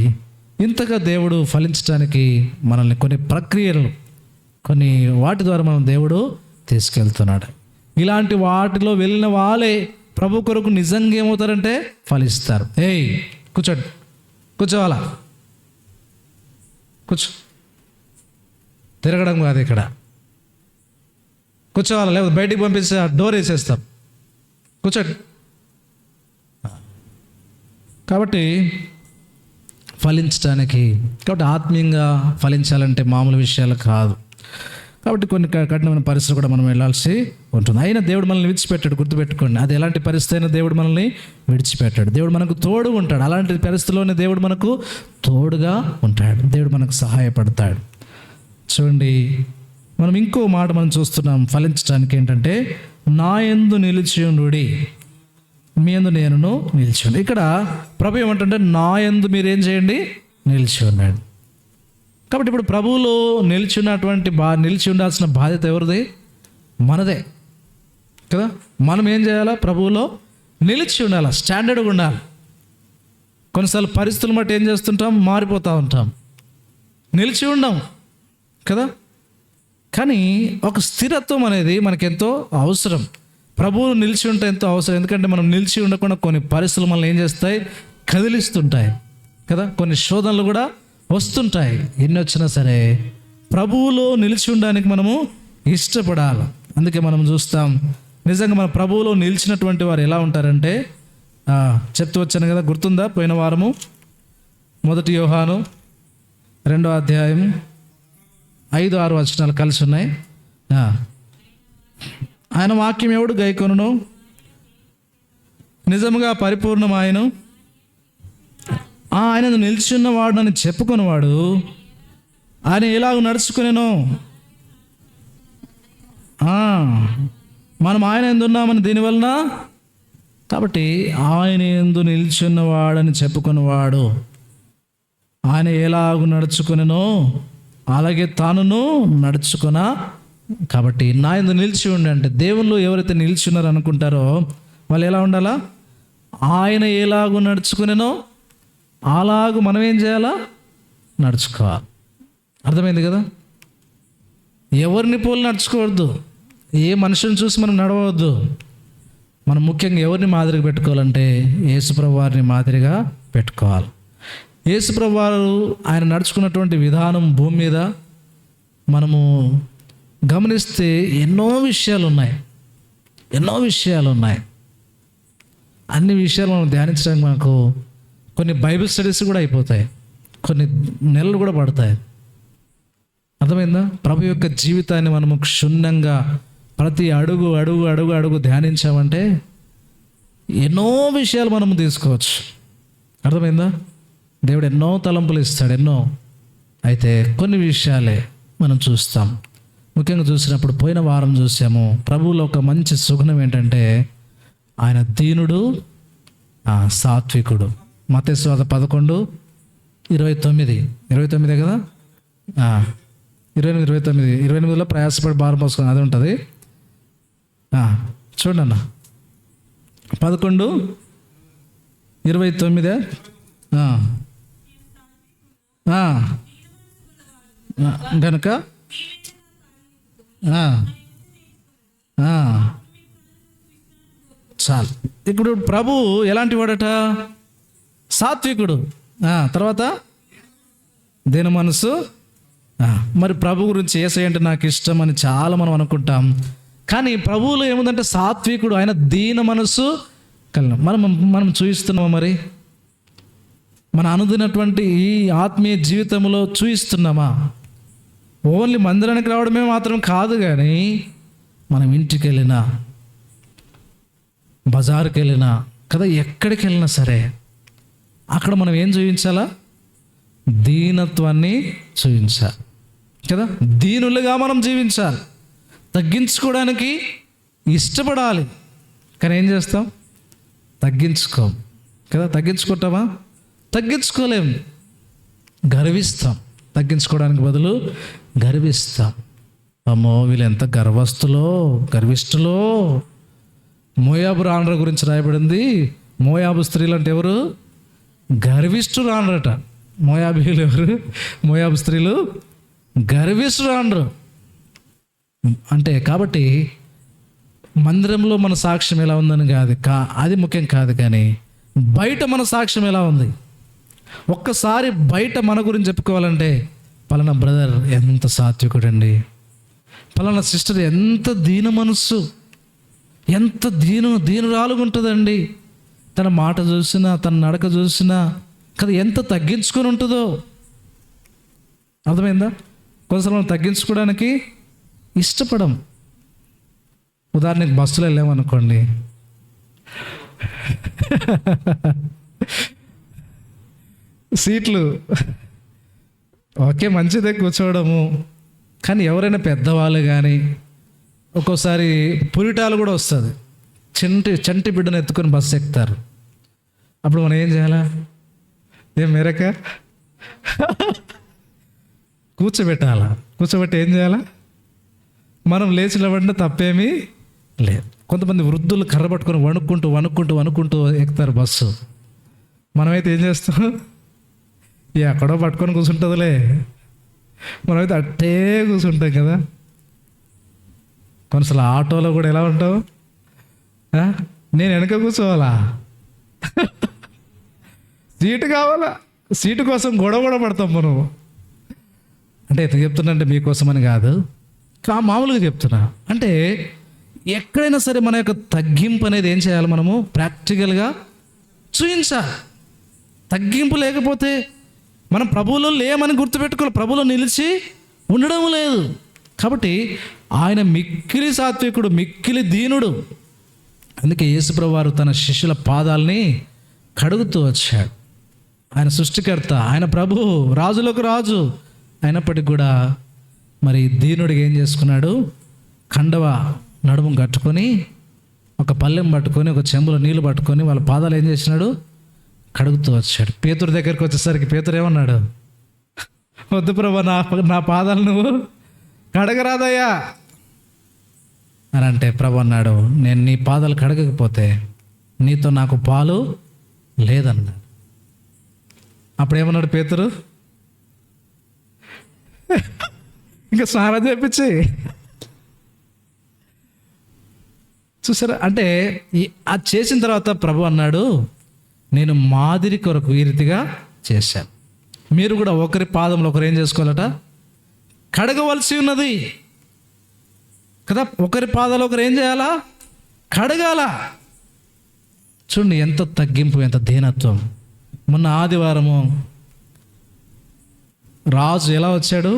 ఇంతగా దేవుడు ఫలించడానికి మనల్ని కొన్ని ప్రక్రియలు, కొన్ని వాటి ద్వారా మనం దేవుడు తీసుకెళ్తున్నాడు. ఇలాంటి వాటిలో వెళ్ళిన వాళ్ళే ప్రభు కొరకు నిజంగా ఏమవుతారంటే ఫలిస్తారు. కూర్చోవాలా, కూర్చో, తిరగడం కాదు ఇక్కడ, కూర్చోవాలా, లేకపోతే బయటికి పంపిస్తే డోర్ వేసేస్తాం. కూర్చోండి. కాబట్టి ఫలించడానికి, కాబట్టి ఆత్మీయంగా ఫలించాలంటే మామూలు విషయాలు కాదు. కాబట్టి కొన్ని కఠినమైన పరిస్థితులు కూడా మనం వెళ్ళాల్సి ఉంటుంది. అయినా దేవుడు మనల్ని విడిచిపెట్టాడు. గుర్తుపెట్టుకోండి, అది ఎలాంటి పరిస్థితి అయినా దేవుడు మనల్ని విడిచిపెట్టాడు. దేవుడు మనకు తోడు ఉంటాడు. అలాంటి పరిస్థితుల్లోనే దేవుడు మనకు తోడుగా ఉంటాడు. దేవుడు మనకు సహాయపడతాడు. చూడండి, మనం ఇంకో మాట మనం చూస్తున్నాం ఫలించడానికి ఏంటంటే, నా యందు నిలిచియుండుడి, మీ యందు నేనును నిలిచి. ఇక్కడ ప్రభు ఏమంటుంటే, నా యందు మీరేం చేయండి, నిలిచి ఉన్నాడు. కాబట్టి ఇప్పుడు ప్రభువులో నిలిచి ఉండాల్సిన బాధ్యత ఎవరిది? మనదే కదా. మనం ఏం చేయాలా? ప్రభువులో నిలిచి ఉండాలి, స్టాండర్డ్గా ఉండాలి. కొన్నిసార్లు పరిస్థితులు బట్టి ఏం చేస్తుంటాం, మారిపోతూ ఉంటాం, నిలిచి ఉండం కదా. కానీ ఒక స్థిరత్వం అనేది మనకెంతో అవసరం. ప్రభువు నిలిచి ఉంటే ఎంతో అవసరం. ఎందుకంటే మనం నిలిచి ఉండకుండా కొన్ని పరిస్థితులు మనల్ని ఏం చేస్తాయి, కదిలిస్తుంటాయి కదా. కొన్ని శోధనలు కూడా వస్తుంటాయి. ఎన్ని వచ్చినా సరే ప్రభువులో నిలిచి ఉండడానికి మనము ఇష్టపడాలి. అందుకే మనం చూస్తాం, నిజంగా మన ప్రభువులో నిలిచినటువంటి వారు ఎలా ఉంటారంటే, చెప్తూ వచ్చాను కదా, గుర్తుందా? పోయిన వారము 1 యోహాను 2వ అధ్యాయం 5-6 వచనాలు కలిసి ఉన్నాయి. ఆయన వాక్యం ఎవడు గైకొనును, నిజముగా పరిపూర్ణమాయను, ఆయన నిలిచిన్నవాడు అని చెప్పుకునేవాడు ఆయన ఎలాగ నడుచుకునేను. మనం ఆయన ఎందున్నామని దీనివలన, కాబట్టి ఆయన ఎందు నిలిచిన్నవాడని చెప్పుకునేవాడు ఆయన ఎలాగ నడుచుకునేనో అలాగే తానును నడుచుకున్నా. కాబట్టి నా యందు నిలిచి ఉండి అంటే, దేవుళ్ళు ఎవరైతే నిలిచి ఉన్నారో అనుకుంటారో వాళ్ళు ఎలా ఉండాలా? ఆయన ఎలాగూ నడుచుకునేనో అలాగూ మనం ఏం చేయాలా? నడుచుకోవాలి. అర్థమైంది కదా. ఎవరిని పోలి నడుచుకోవద్దు, ఏ మనుషుని చూసి మనం నడవద్దు. మనం ముఖ్యంగా ఎవరిని మాదిరిగా పెట్టుకోవాలంటే యేసుప్రభు వారిని మాదిరిగా పెట్టుకోవాలి. యేసుప్రభు వారు ఆయన నడుచుకున్నటువంటి విధానం భూమి మీద మనము గమనిస్తే ఎన్నో విషయాలు ఉన్నాయి. అన్ని విషయాలు మనం ధ్యానించడానికి మనకు కొన్ని బైబిల్ స్టడీస్ కూడా అయిపోతాయి, కొన్ని నెలలు కూడా పడతాయి. అర్థమైందా? ప్రభు యొక్క జీవితాన్ని మనము క్షుణ్ణంగా ప్రతి అడుగు ధ్యానించామంటే ఎన్నో విషయాలు మనము తీసుకోవచ్చు. అర్థమైందా? దేవుడు ఎన్నో తలంపులు ఇస్తాడు, ఎన్నో. అయితే కొన్ని విషయాలే మనం చూస్తాం. ముఖ్యంగా చూసినప్పుడు పోయిన వారం చూసాము, ప్రభువులో ఒక మంచి సుగుణం ఏంటంటే ఆయన దీనుడు, సాత్వికుడు. మత్తయి సువార్త 11:29 కదా, 28-29లో ప్రయాసపడి భారం పోసుకొని అది ఉంటుంది. చూడండి అన్న, 11:29 గనుక చాలు. ఇప్పుడు ప్రభు ఎలాంటి వాడట? సాత్వికుడు. తర్వాత దీన మనసు. మరి ప్రభు గురించి యేసయ్య నాకు ఇష్టం అని చాలా మనం అనుకుంటాం. కానీ ప్రభువులో ఏముందంటే సాత్వికుడు, ఆయన దీన మనసు కలిగిన. మనం చూయిస్తున్నామా? మరి మన అనుదినటువంటి ఈ ఆత్మీయ జీవితంలో చూయిస్తున్నామా? ఓన్లీ మందిరానికి రావడమే మాత్రం కాదు, కానీ మనం ఇంటికి వెళ్ళినా, బజారుకి వెళ్ళినా కదా, ఎక్కడికి వెళ్ళినా సరే అక్కడ మనం ఏం చూపించాలా? దీనత్వాన్ని చూపించాలి కదా. దీనులుగా మనం జీవించాలి, తగ్గించుకోవడానికి ఇష్టపడాలి. కానీ ఏం చేస్తాం? తగ్గించుకోం కదా. తగ్గించుకుంటామా? తగ్గించుకోలేం. గర్విస్తాం. తగ్గించుకోవడానికి బదులు గర్విస్తాం. అమ్మో వీళ్ళు ఎంత గర్విష్ఠులో. మోయాబు రాండ్ర గురించి రాయబడింది. మోయాబు స్త్రీలు అంటే ఎవరు? గర్విష్ఠులు రాండ్రట. మోయాబీలు ఎవరు? మోయాబు స్త్రీలు గర్విష్ఠులు రాండ్రు అంటే. కాబట్టి మందిరంలో మన సాక్ష్యం ఎలా ఉందని అది ముఖ్యం కాదు, కానీ బయట మన సాక్ష్యం ఎలా ఉంది. ఒక్కసారి బయట మన గురించి చెప్పుకోవాలంటే, పలానా బ్రదర్ ఎంత సాత్వికుడండి, పలానా సిస్టర్ ఎంత దీన మనస్సు, ఎంత దీనురాలుగా ఉంటుందండి, తన మాట చూసినా తన నడక చూసినా కదా ఎంత తగ్గించుకొని ఉంటుందో. అర్థమైందా? కొంచెం మనం తగ్గించుకోవడానికి ఇష్టపడం. ఉదాహరణకి బస్సులో వెళ్ళామనుకోండి, సీట్లు ఓకే మంచిదే కూర్చోవడము, కానీ ఎవరైనా పెద్దవాళ్ళు కానీ ఒక్కోసారి పురిటాలు కూడా వస్తుంది, చంటి బిడ్డను ఎత్తుకొని బస్సు ఎక్కుతారు. అప్పుడు మనం ఏం చేయాలా? ఏం మెరక కూర్చోబెట్టి ఏం చేయాలా? మనం లేచిన వెంటనే తప్పేమీ లేదు. కొంతమంది వృద్ధులు కర్ర పట్టుకొని వణుక్కుంటూ ఎక్కుతారు బస్సు. మనమైతే ఏం చేస్తాం? ఎక్కడో పట్టుకొని కూర్చుంటుందిలే, మనమైతే అట్టే కూర్చుంటాం కదా. కొన్నిసార్లు ఆటోలో కూడా ఎలా ఉంటావు? నేను వెనక కూర్చోవాలా, సీటు కావాలా, సీటు కోసం గొడవ పడతాం మనం. అంటే ఎంత చెప్తున్నా అంటే మీకోసం అని కాదు, మామూలుగా చెప్తున్నా. అంటే ఎక్కడైనా సరే మన యొక్క తగ్గింపు అనేది ఏం చేయాలి? మనము ప్రాక్టికల్గా చూపించాలి. తగ్గింపు లేకపోతే మనం ప్రభువులో లేమని గుర్తుపెట్టుకోవాలి, ప్రభువులో నిలిచి ఉండడం లేదు. కాబట్టి ఆయన మిక్కిలి సాత్వికుడు, మిక్కిలి దీనుడు. అందుకే యేసుప్రభువు వారు తన శిష్యుల పాదాలని కడుగుతూ వచ్చాడు. ఆయన సృష్టికర్త, ఆయన ప్రభువు, రాజులకు రాజు అయినప్పటికీ కూడా మరి దీనుడిగా ఏం చేసుకున్నాడు? కండవ నడుము కట్టుకొని, ఒక పళ్ళెం పట్టుకొని, ఒక చెంబులో నీళ్లు పట్టుకొని వాళ్ళ పాదాలు ఏం చేసినాడు? కడుగుతూ వచ్చాడు. పేతురు దగ్గరికి వచ్చేసరికి పేతురు ఏమన్నాడు? వద్దు ప్రభు, నా పాదాలు నువ్వు కడగరాదయ్యా అని అంటే ప్రభు అన్నాడు, నేను నీ పాదాలు కడగకపోతే నీతో నాకు పాలు లేదన్నాడు. అప్పుడు ఏమన్నాడు పేతురు? ఇంకా స్నానం చేపించి చూసారా? అంటే అది చేసిన తర్వాత ప్రభు అన్నాడు, నేను మాదిరి కొరకు ఈ రీతిగా చేశాను. మీరు కూడా ఒకరి పాదంలో ఒకరు ఏం చేసుకోవాలట? కడగవలసి ఉన్నది కదా. ఒకరి పాదాలు ఒకరు ఏం చేయాలా? కడగాల. చూడండి ఎంత తగ్గింపు, ఎంత దీనత్వం. మొన్న ఆదివారము రాజు ఎలా వచ్చాడు?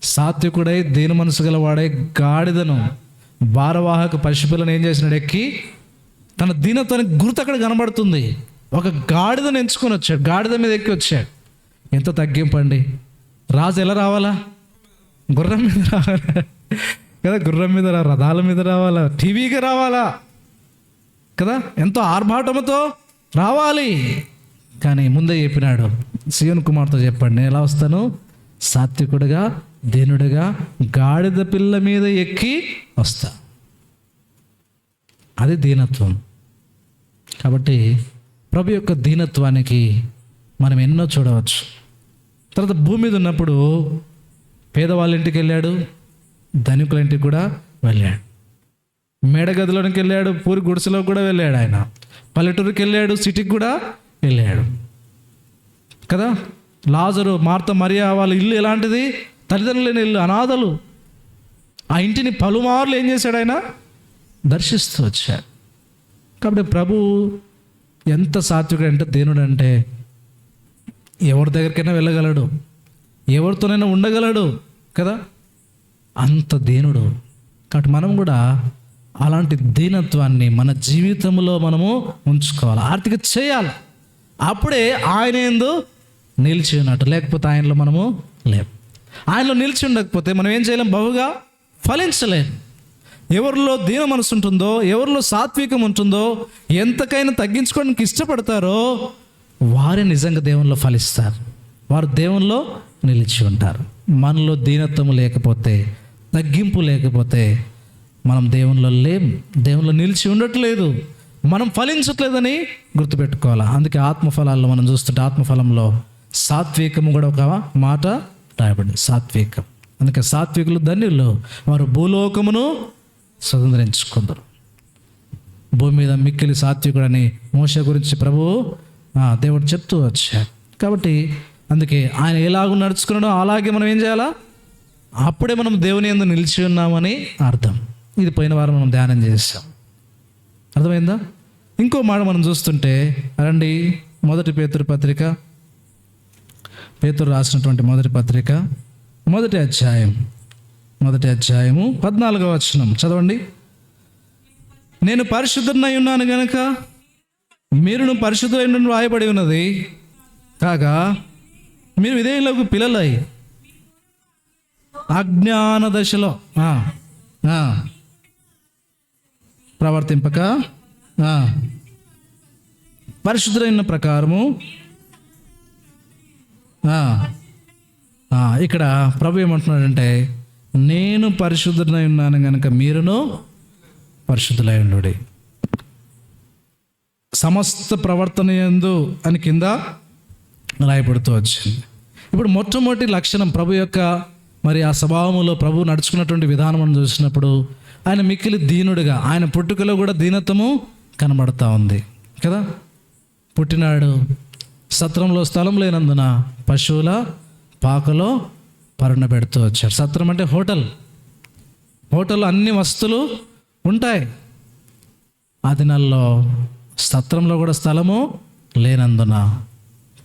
సాత్వికుడై దీన మనసు గలవాడై గాడిదను భారవాహక పశుపిల్లను ఏం చేసినాడు? ఎక్కి తన దీనత్వానికి గుర్తు అక్కడ కనబడుతుంది. ఒక గాడిదను ఎంచుకొని వచ్చాడు, గాడిద మీద ఎక్కి వచ్చాడు. ఎంత తగ్గింపు అండి. రాజు ఎలా రావాలా? గుర్రం మీద రావాలా కదా, గుర్రం మీద రథాల మీద రావాలా, టీవీగా రావాలా కదా, ఎంతో ఆర్భాటముతో రావాలి. కానీ ముందే చెప్పినాడు, సీయోను కుమార్తో చెప్పండి, నేను ఎలా వస్తాను? సాత్వికుడుగా, దీనుడుగా, గాడిద పిల్ల మీద ఎక్కి వస్తా. అది దీనత్వం. కాబట్టి ప్రభు యొక్క దీనత్వానికి మనం ఎన్నో చూడవచ్చు. తర్వాత భూమి మీద ఉన్నప్పుడు పేదవాళ్ళ ఇంటికి వెళ్ళాడు, ధనికుల ఇంటికి కూడా వెళ్ళాడు. మేడగదిలోనికి వెళ్ళాడు, పూరి గుడిసెలో కూడా వెళ్ళాడు. ఆయన పల్లెటూరుకి వెళ్ళాడు, సిటీకి కూడా వెళ్ళాడు కదా. లాజరు, మార్త, మరియా వాళ్ళ ఇల్లు ఎలాంటిది? తల్లిదండ్రులు లేని ఇల్లు, అనాథలు. ఆ ఇంటిని పలుమార్లు ఏం చేశాడు? ఆయన దర్శిస్తూ వచ్చాడు. కాబట్టి ప్రభు ఎంత సాత్వికుడు అంటే, దేవుడు అంటే ఎవరి దగ్గరికైనా వెళ్ళగలడు, ఎవరితోనైనా ఉండగలడు కదా, అంత దీనుడు. కాబట్టి మనం కూడా అలాంటి దీనత్వాన్ని మన జీవితంలో మనము ఉంచుకోవాలి, ఆర్థిక చేయాలి. అప్పుడే ఆయన యందు నిలిచి ఉన్నట్టు. లేకపోతే ఆయనలో మనము లేము. ఆయనలో నిలిచి ఉండకపోతే మనం ఏం చేయలేం? బహుగా ఫలించలేం. ఎవరిలో దీన మనసు ఉంటుందో, ఎవరిలో సాత్వికం ఉంటుందో, ఎంతకైనా తగ్గించుకోవడానికి ఇష్టపడతారో వారే నిజంగా దేవునిలో ఫలిస్తారు, వారు దేవునిలో నిలిచి ఉంటారు. మనలో దీనత్వం లేకపోతే, తగ్గింపు లేకపోతే మనం దేవునిలో లేం, దేవునిలో నిలిచి ఉండట్లేదు, మనం ఫలించట్లేదని గుర్తుపెట్టుకోవాలి. అందుకే ఆత్మఫలాల్లో మనం చూస్తుంటే ఆత్మఫలంలో సాత్వికము కూడా ఒక మాట రాయబడింది, సాత్వికం. అందుకే సాత్వికులు ధన్యులు, వారు భూలోకమును స్వతంత్రించుకుందరు. భూమి మీద మిక్కిలి సాత్వికుడని మోషే గురించి ప్రభువు దేవుడు చెప్తూ వచ్చాడు. కాబట్టి అందుకే ఆయన ఎలాగ నడుచుకున్నాడో అలాగే మనం ఏం చేయాలా? అప్పుడే మనం దేవుని యందు నిలిచి ఉన్నామని అర్థం. ఇది పోయిన వారం మనం ధ్యానం చేసాం. అర్థమైందా? ఇంకో మాట మనం చూస్తుంటే రండి, మొదటి పేతురు పత్రిక, పేతురు రాసినటువంటి మొదటి పత్రిక, మొదటి అధ్యాయము 14వ వచనం చదవండి. నేను పరిశుద్ధుడనై ఉన్నాను గనుక మీరును పరిశుద్ధులైన రాయబడి ఉన్నది, కాగా మీరు విధేయులకు పిల్లలై అజ్ఞాన దశలో ప్రవర్తింపక పరిశుద్ధులైన ప్రకారము ఇక్కడ ప్రభు ఏమంటున్నాడంటే, నేను పరిశుద్ధుడై ఉన్నాను కనుక మీరును పరిశుద్ధులై ఉండుడి. సమస్త ప్రవర్తన యందు అని కింద రాయబడుతూ వచ్చింది. ఇప్పుడు మొట్టమొదటి లక్షణం ప్రభు యొక్క మరి ఆ స్వభావంలో ప్రభు నడుచుకున్నటువంటి విధానం చూసినప్పుడు ఆయన మిక్కిలి దీనుడిగా, ఆయన పుట్టుకలో కూడా దీనత్వము కనబడతా ఉంది కదా. పుట్టినాడు, సత్రంలో స్థలం లేనందున పశువుల పాకలో పరుండబెడుతూ వచ్చారు. సత్రం అంటే హోటల్లో అన్ని వస్తువులు ఉంటాయి. ఆ దినాల్లో సత్రంలో కూడా స్థలము లేనందున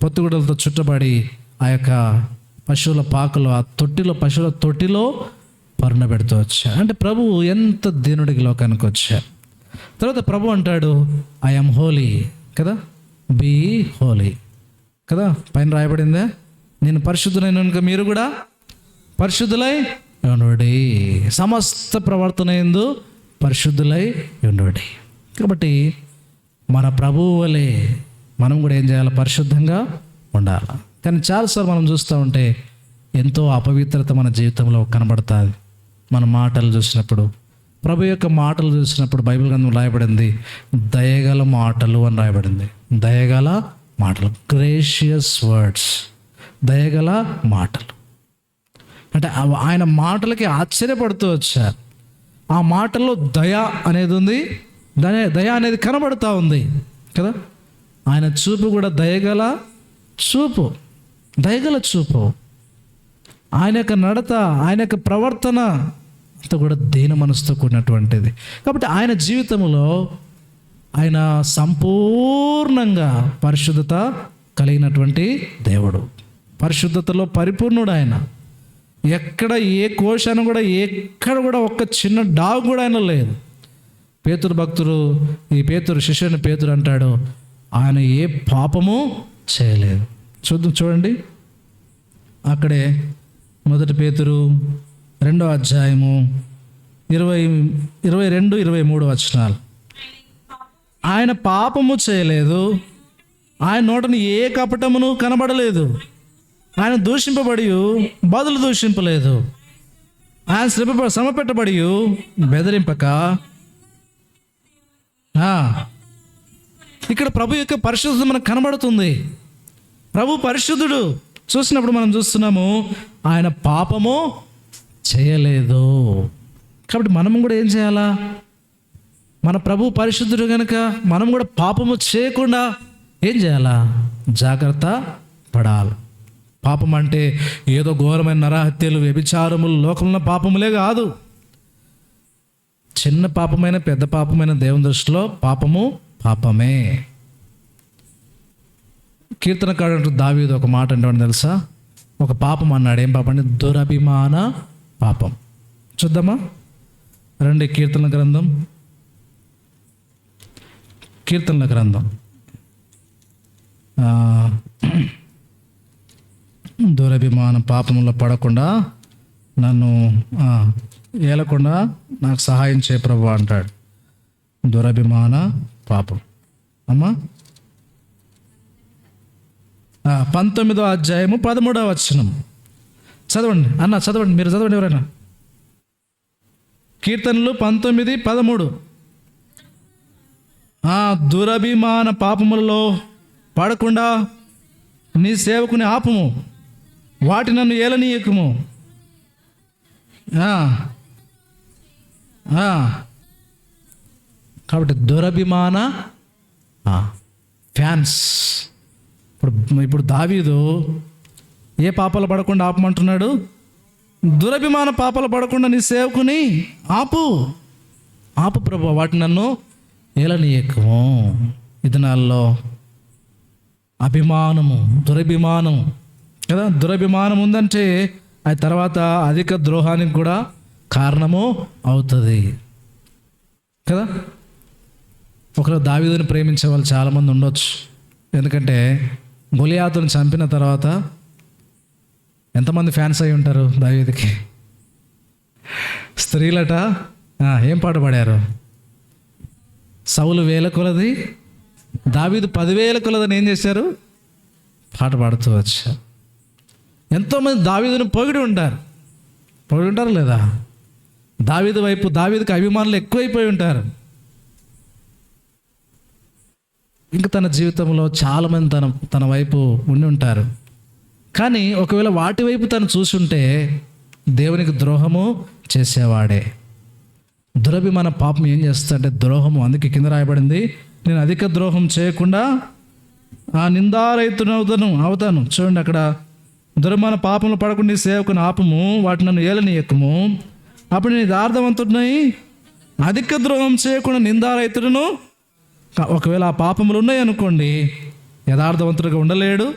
పొత్తుగుడలతో చుట్టబడి ఆ యొక్క పశువుల పాకలో, ఆ తొట్టిలో, పశువుల తొట్టిలో పరుండబెడుతూ వచ్చారు. అంటే ప్రభు ఎంత దీనుడికి లోకానికి వచ్చారు. తర్వాత ప్రభు అంటాడు, ఐ యామ్ హోలీ కదా, బీ హోలీ కదా. పైన రాయబడిందే, నేను పరిశుద్ధులైన కనుక మీరు కూడా పరిశుద్ధులై ఉండుడి. సమస్త ప్రవర్తన యందు పరిశుద్ధులై ఉండుడి. కాబట్టి మన ప్రభువు వలె మనం కూడా ఏం చేయాలి? పరిశుద్ధంగా ఉండాలి. కానీ చాలాసార్లు మనం చూస్తూ ఉంటే ఎంతో అపవిత్రత మన జీవితంలో కనబడుతుంది. మన మాటలు చూసినప్పుడు, ప్రభు యొక్క మాటలు చూసినప్పుడు బైబిల్ గ్రంథం రాయబడింది దయగల మాటలు అని రాయబడింది. దయగల మాటలు, గ్రేషియస్ వర్డ్స్, దయగల మాటలు. అంటే ఆయన మాటలకి ఆశ్చర్యపడుతూ వచ్చారు. ఆ మాటల్లో దయ అనేది ఉంది, దయ అనేది కనబడుతూ ఉంది కదా. ఆయన చూపు కూడా దయగల చూపు, దయగల చూపు. ఆయన యొక్క నడత, ఆయన యొక్క ప్రవర్తన అంతా కూడా దీన మనసుతో కూడినటువంటిది. కాబట్టి ఆయన జీవితంలో ఆయన సంపూర్ణంగా పరిశుద్ధత కలిగినటువంటి దేవుడు, పరిశుద్ధతలో పరిపూర్ణుడు. ఆయన ఎక్కడ ఏ కోశాను కూడా, ఎక్కడ కూడా ఒక్క చిన్న డాగ్ కూడా ఆయన లేదు. పేతురు భక్తుడు, ఈ పేతురు శిష్యుని పేతురు అంటాడు, ఆయన ఏ పాపము చేయలేదు. చూడండి అక్కడే 1 పేతురు 2వ అధ్యాయము 22-23 వచనాలు. ఆయన పాపము చేయలేదు, ఆయన నోటను ఏ కపటమును కనబడలేదు, ఆయన దూషింపబడి బదులు దూషింపలేదు, ఆయన శ్రమ పెట్టబడి బెదిరింపక. ఇక్కడ ప్రభు యొక్క పరిశుద్ధత మనకు కనబడుతుంది. ప్రభు పరిశుద్ధుడు. చూసినప్పుడు మనం చూస్తున్నాము ఆయన పాపము చేయలేదు. కాబట్టి మనం కూడా ఏం చేయాలా? మన ప్రభు పరిశుద్ధుడు కనుక మనం కూడా పాపము చేయకుండా ఏం చేయాలా? జాగ్రత్త పడాలి. పాపం అంటే ఏదో ఘోరమైన నరహత్యలు, వ్యభిచారములు, లోకంలో పాపములే కాదు. చిన్న పాపమైన పెద్ద పాపమైన దేవుని దృష్టిలో పాపము పాపమే. కీర్తనకారుడు దావీదు ఒక మాట అంటే తెలుసా? ఒక పాపం అన్నాడు. ఏం పాపం అంటే? దురభిమాన పాపం. చూద్దామా రండి, కీర్తనల గ్రంథం దురభిమాన పాపంలో పడకుండా నన్ను ఏలకుండా నాకు సహాయం చేయ ప్రభు అంటాడు. దురభిమాన పాపం అమ్మా 19వ అధ్యాయము 13వ వచనం చదవండి అన్న, చదవండి, మీరు చదవండి ఎవరైనా. కీర్తనలు 19:13. దురభిమాన పాపములలో పడకుండా నీ సేవకుని ఆపము, వాటి నన్ను ఏలనీయకుము. కాబట్టి దురభిమాన ఫ్యాన్స్. ఇప్పుడు దావీదు ఏ పాపాలు పడకుండా ఆపమంటున్నాడు? దురభిమాన పాపాలు పడకుండా నీ సేవకుని ఆపు ప్రభు, వాటి నన్ను ఏలనీయకము. ఈ దినాల్లో అభిమానము, దురభిమానం కదా. దురభిమానం ఉందంటే అది తర్వాత అధిక ద్రోహానికి కూడా కారణము అవుతుంది కదా. ఒకరు దావీదుని ప్రేమించే వాళ్ళు చాలామంది ఉండొచ్చు. ఎందుకంటే గొలియాతుని చంపిన తర్వాత ఎంతమంది ఫ్యాన్స్ అయి ఉంటారు దావీదుకి? స్త్రీలట ఏం పాట పాడారు? సౌలు 1000 కొలది, దావీదు 10,000 కొలదని ఏం చేశారు? పాట పాడుతూ వచ్చారు. ఎంతోమంది దావీదును పొగిడి ఉంటారు లేదా? దావీదు వైపు దావీదుకి అభిమానులు ఎక్కువైపోయి ఉంటారు. ఇంకా తన జీవితంలో చాలామంది తన వైపు ఉండి ఉంటారు. కానీ ఒకవేళ వాటి వైపు తను చూసుంటే దేవునికి ద్రోహము చేసేవాడే. దురభిమాన పాపం ఏం చేస్తుందంటే ద్రోహము. అందుకే కింద రాయబడింది, నేను అధిక ద్రోహం చేయకుండా ఆ అవుతాను. చూడండి అక్కడ, దురభిమాన పాపంలో పడకుండా నీ సేవకుని ఆపము, వాటి నన్ను ఏలనీయకము, అప్పుడు నేను యథార్థవంతుడినై అధిక ద్రోహం చేయకుండా నిందారహితుడును. ఒకవేళ ఆ పాపములు ఉన్నాయి అనుకోండి, యథార్థవంతుడిగా ఉండలేడు,